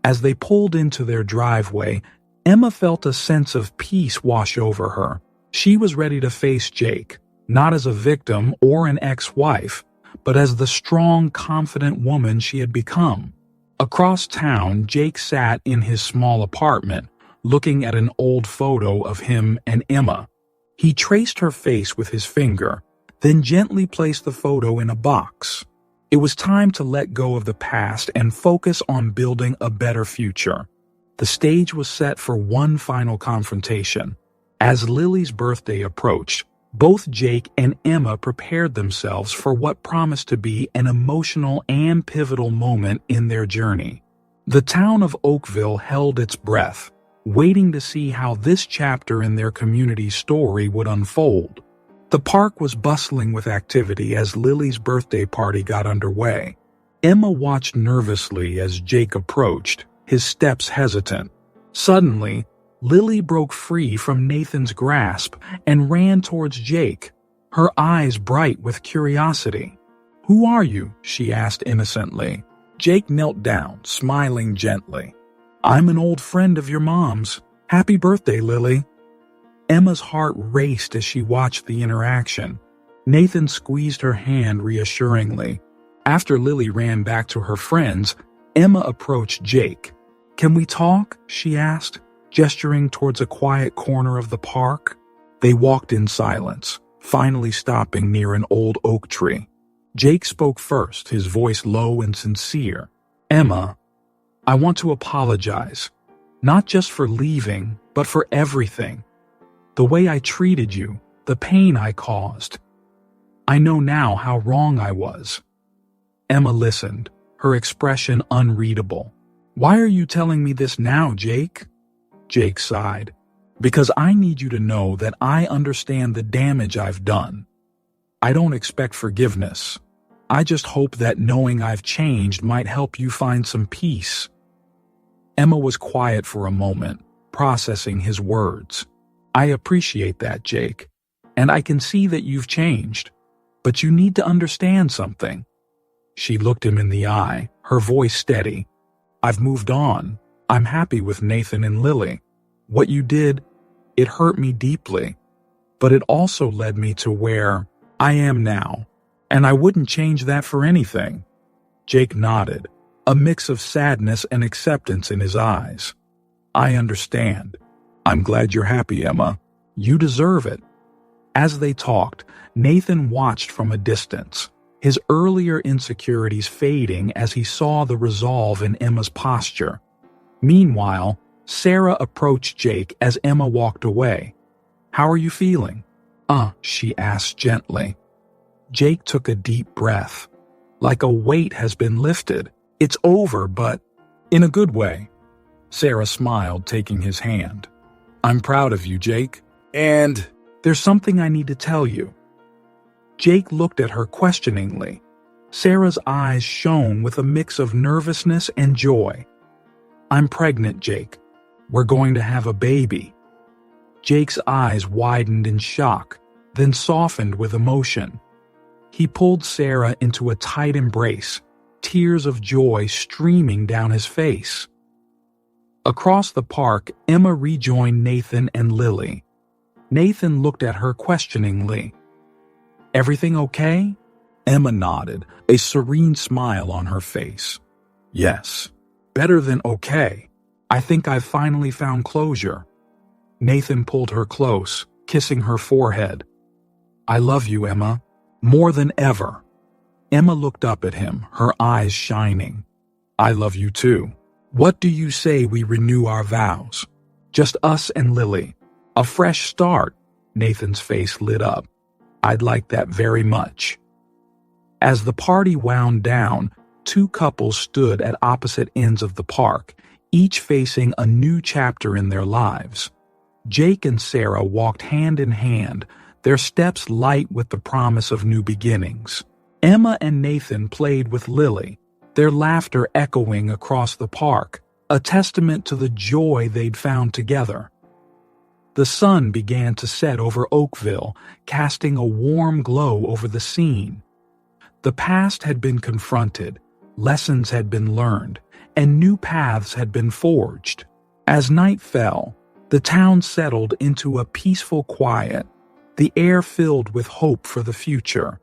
As they pulled into their driveway, Emma felt a sense of peace wash over her. She was ready to face Jake, not as a victim or an ex-wife, but as the strong, confident woman she had become. Across town, Jake sat in his small apartment, looking at an old photo of him and Emma. He traced her face with his finger, then gently placed the photo in a box. It was time to let go of the past and focus on building a better future. The stage was set for one final confrontation. As Lily's birthday approached, both Jake and Emma prepared themselves for what promised to be an emotional and pivotal moment in their journey. The town of Oakville held its breath, waiting to see how this chapter in their community's story would unfold. The park was bustling with activity as Lily's birthday party got underway. Emma watched nervously as Jake approached, his steps hesitant. Suddenly, Lily broke free from Nathan's grasp and ran towards Jake, her eyes bright with curiosity. "Who are you?" she asked innocently. Jake knelt down, smiling gently. "I'm an old friend of your mom's. Happy birthday, Lily." Emma's heart raced as she watched the interaction. Nathan squeezed her hand reassuringly. After Lily ran back to her friends, Emma approached Jake. "Can we talk?" she asked, gesturing towards a quiet corner of the park. They walked in silence, finally stopping near an old oak tree. Jake spoke first, his voice low and sincere. "Emma, I want to apologize, not just for leaving, but for everything. The way I treated you, the pain I caused. I know now how wrong I was." Emma listened, her expression unreadable. "Why are you telling me this now, Jake?" Jake sighed. "Because I need you to know that I understand the damage I've done. I don't expect forgiveness. I just hope that knowing I've changed might help you find some peace." Emma was quiet for a moment, processing his words. "I appreciate that, Jake, and I can see that you've changed, but you need to understand something." She looked him in the eye, her voice steady. "I've moved on. I'm happy with Nathan and Lily. What you did, it hurt me deeply, but it also led me to where I am now, and I wouldn't change that for anything." Jake nodded, a mix of sadness and acceptance in his eyes. "I understand. I'm glad you're happy, Emma. You deserve it." As they talked, Nathan watched from a distance, his earlier insecurities fading as he saw the resolve in Emma's posture. Meanwhile, Sarah approached Jake as Emma walked away. "How are you feeling?" She asked gently. Jake took a deep breath. Like a weight has been lifted. It's over, but in a good way. Sarah smiled, taking his hand. "I'm proud of you, Jake. And there's something I need to tell you." Jake looked at her questioningly. Sarah's eyes shone with a mix of nervousness and joy. "I'm pregnant, Jake. We're going to have a baby." Jake's eyes widened in shock, then softened with emotion. He pulled Sarah into a tight embrace, tears of joy streaming down his face. Across the park, Emma rejoined Nathan and Lily. Nathan looked at her questioningly. "Everything okay?" Emma nodded, a serene smile on her face. "Yes, better than okay. I think I've finally found closure." Nathan pulled her close, kissing her forehead. "I love you, Emma, more than ever." Emma looked up at him, her eyes shining. "I love you too. What do you say we renew our vows? Just us and Lily. A fresh start." Nathan's face lit up. "I'd like that very much." As the party wound down, two couples stood at opposite ends of the park, each facing a new chapter in their lives. Jake and Sarah walked hand in hand, their steps light with the promise of new beginnings. Emma and Nathan played with Lily, their laughter echoing across the park, a testament to the joy they'd found together. The sun began to set over Oakville, casting a warm glow over the scene. The past had been confronted, lessons had been learned, and new paths had been forged. As night fell, the town settled into a peaceful quiet, the air filled with hope for the future.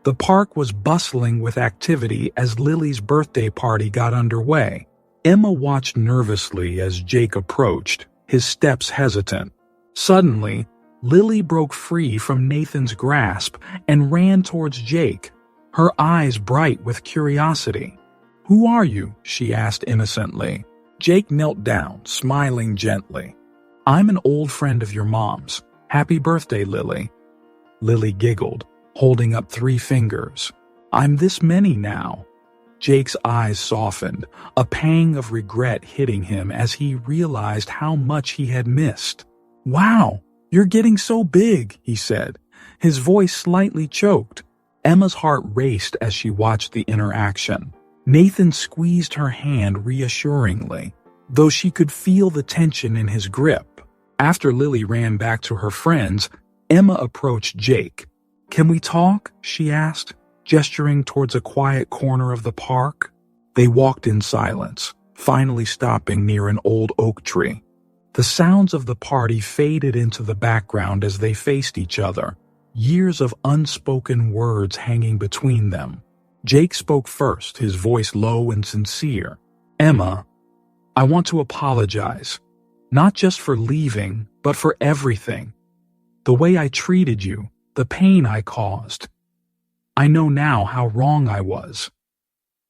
The park was bustling with activity as Lily's birthday party got underway. Emma watched nervously as Jake approached, his steps hesitant. Suddenly, Lily broke free from Nathan's grasp and ran towards Jake, her eyes bright with curiosity. "Who are you?" she asked innocently. Jake knelt down, smiling gently. "I'm an old friend of your mom's. Happy birthday, Lily." Lily giggled, holding up 3 fingers. "I'm this many now." Jake's eyes softened, a pang of regret hitting him as he realized how much he had missed. "Wow, you're getting so big," he said, his voice slightly choked. Emma's heart raced as she watched the interaction. Nathan squeezed her hand reassuringly, though she could feel the tension in his grip. After Lily ran back to her friends, Emma approached Jake. "Can we talk?" she asked, gesturing towards a quiet corner of the park. They walked in silence, finally stopping near an old oak tree. The sounds of the party faded into the background as they faced each other, years of unspoken words hanging between them. Jake spoke first, his voice low and sincere. "Emma, I want to apologize, not just for leaving, but for everything. The way I treated you, the pain I caused. I know now how wrong I was."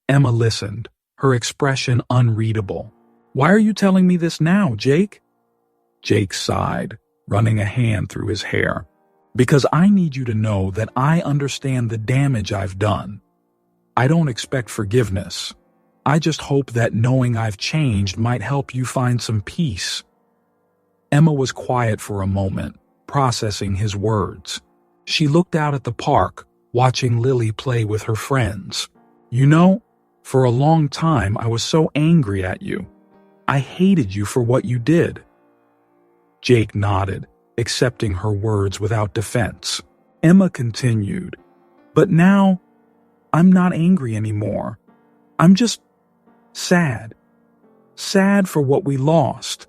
Emma listened, her expression unreadable. "Why are you telling me this now, Jake?" Jake sighed, running a hand through his hair. "Because I need you to know that I understand the damage I've done. I don't expect forgiveness. I just hope that knowing I've changed might help you find some peace." Emma was quiet for a moment, processing his words. She looked out at the park, watching Lily play with her friends. "You know, for a long time I was so angry at you. I hated you for what you did." Jake nodded, accepting her words without defense. Emma continued, "But now, I'm not angry anymore. I'm just sad. Sad for what we lost.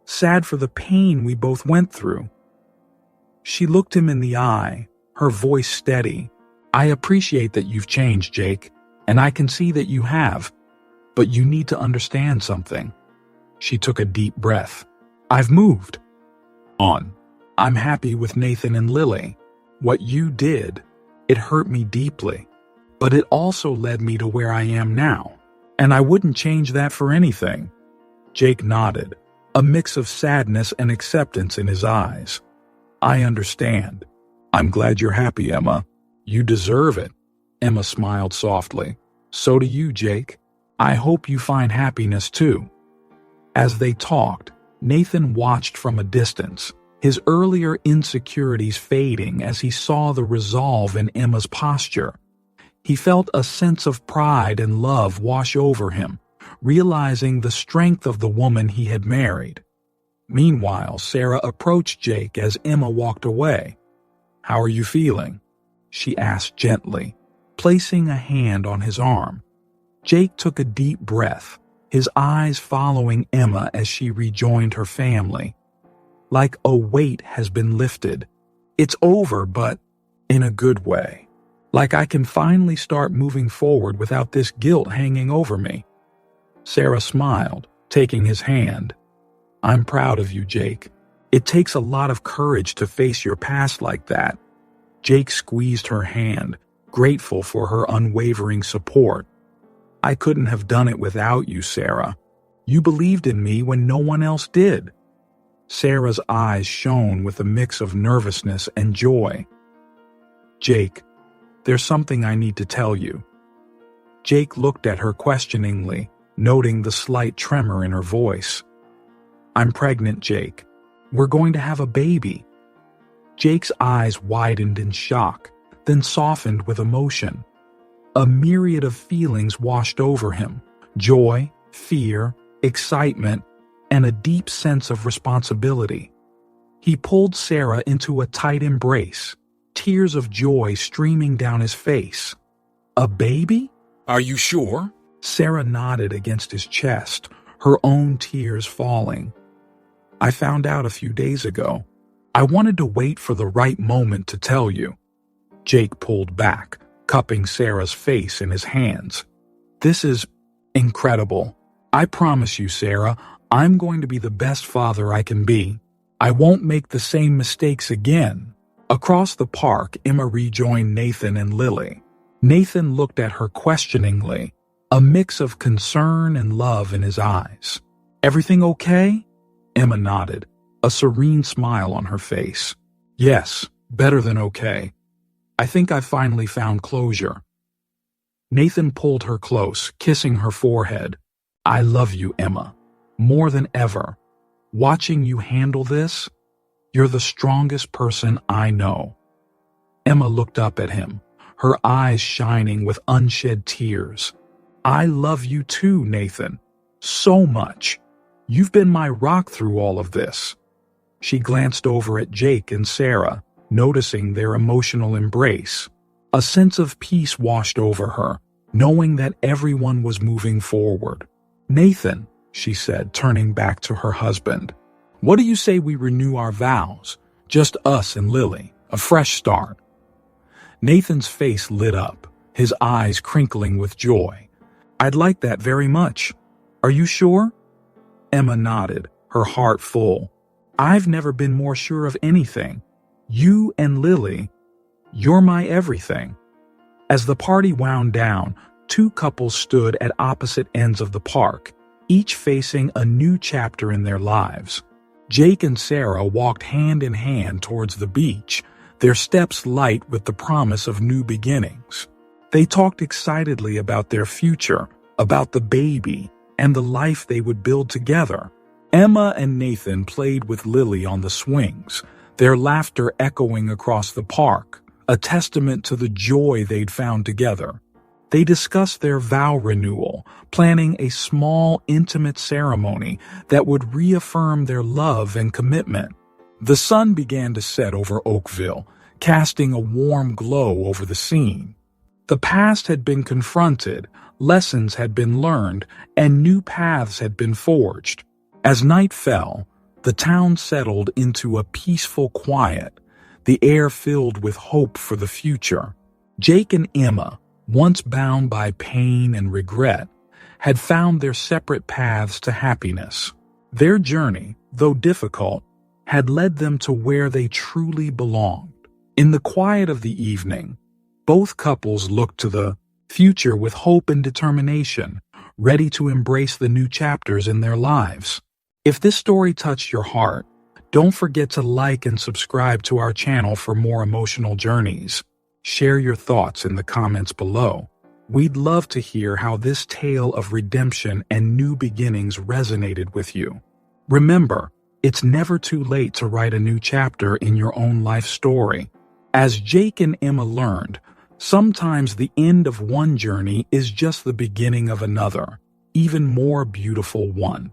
Sad for the pain we both went through." She looked him in the eye, her voice steady. "I appreciate that you've changed, Jake, and I can see that you have, but you need to understand something." She took a deep breath. "I've moved on. I'm happy with Nathan and Lily. What you did, it hurt me deeply, but it also led me to where I am now, and I wouldn't change that for anything." Jake nodded, a mix of sadness and acceptance in his eyes. "I understand. I'm glad you're happy, Emma. You deserve it." Emma smiled softly. "So do you, Jake. I hope you find happiness too." As they talked, Nathan watched from a distance, his earlier insecurities fading as he saw the resolve in Emma's posture. He felt a sense of pride and love wash over him, realizing the strength of the woman he had married. Meanwhile, Sarah approached Jake as Emma walked away. "How are you feeling?" she asked gently, placing a hand on his arm. Jake took a deep breath, his eyes following Emma as she rejoined her family. Like a weight has been lifted. It's over, but in a good way. Like I can finally start moving forward without this guilt hanging over me. Sarah smiled, taking his hand. "I'm proud of you, Jake. It takes a lot of courage to face your past like that." Jake squeezed her hand, grateful for her unwavering support. "I couldn't have done it without you, Sarah. You believed in me when no one else did." Sarah's eyes shone with a mix of nervousness and joy. "Jake, there's something I need to tell you." Jake looked at her questioningly, noting the slight tremor in her voice. "I'm pregnant, Jake. We're going to have a baby." Jake's eyes widened in shock, then softened with emotion. A myriad of feelings washed over him: joy, fear, excitement, and a deep sense of responsibility. He pulled Sarah into a tight embrace, tears of joy streaming down his face. "A baby? Are you sure?" Sarah nodded against his chest, her own tears falling. "I found out a few days ago. I wanted to wait for the right moment to tell you." Jake pulled back, cupping Sarah's face in his hands. "This is incredible. I promise you, Sarah, I'm going to be the best father I can be. I won't make the same mistakes again." Across the park, Emma rejoined Nathan and Lily. Nathan looked at her questioningly, a mix of concern and love in his eyes. "Everything okay?" Emma nodded, a serene smile on her face. "Yes, better than okay. I think I finally found closure." Nathan pulled her close, kissing her forehead. "I love you, Emma, more than ever. Watching you handle this, you're the strongest person I know." Emma looked up at him, her eyes shining with unshed tears. "I love you too, Nathan. So much. You've been my rock through all of this." She glanced over at Jake and Sarah, noticing their emotional embrace. A sense of peace washed over her, knowing that everyone was moving forward. "Nathan," she said, turning back to her husband, "what do you say we renew our vows? Just us and Lily, a fresh start." Nathan's face lit up, his eyes crinkling with joy. "I'd like that very much. Are you sure?" Emma nodded, her heart full. "I've never been more sure of anything. You and Lily, you're my everything." As the party wound down, two couples stood at opposite ends of the park, each facing a new chapter in their lives. Jake and Sarah walked hand in hand towards the beach, their steps light with the promise of new beginnings. They talked excitedly about their future, about the baby, and the life they would build together. Emma and Nathan played with Lily on the swings, their laughter echoing across the park, a testament to the joy they'd found together. They discussed their vow renewal, planning a small, intimate ceremony that would reaffirm their love and commitment. The sun began to set over Oakville, casting a warm glow over the scene. The past had been confronted, lessons had been learned, and new paths had been forged. As night fell, the town settled into a peaceful quiet, the air filled with hope for the future. Jake and Emma, once bound by pain and regret, had found their separate paths to happiness. Their journey, though difficult, had led them to where they truly belonged. In the quiet of the evening, both couples look to the future with hope and determination, ready to embrace the new chapters in their lives. If this story touched your heart, don't forget to like and subscribe to our channel for more emotional journeys. Share your thoughts in the comments below. We'd love to hear how this tale of redemption and new beginnings resonated with you. Remember, it's never too late to write a new chapter in your own life story. As Jake and Emma learned, sometimes the end of one journey is just the beginning of another, even more beautiful one.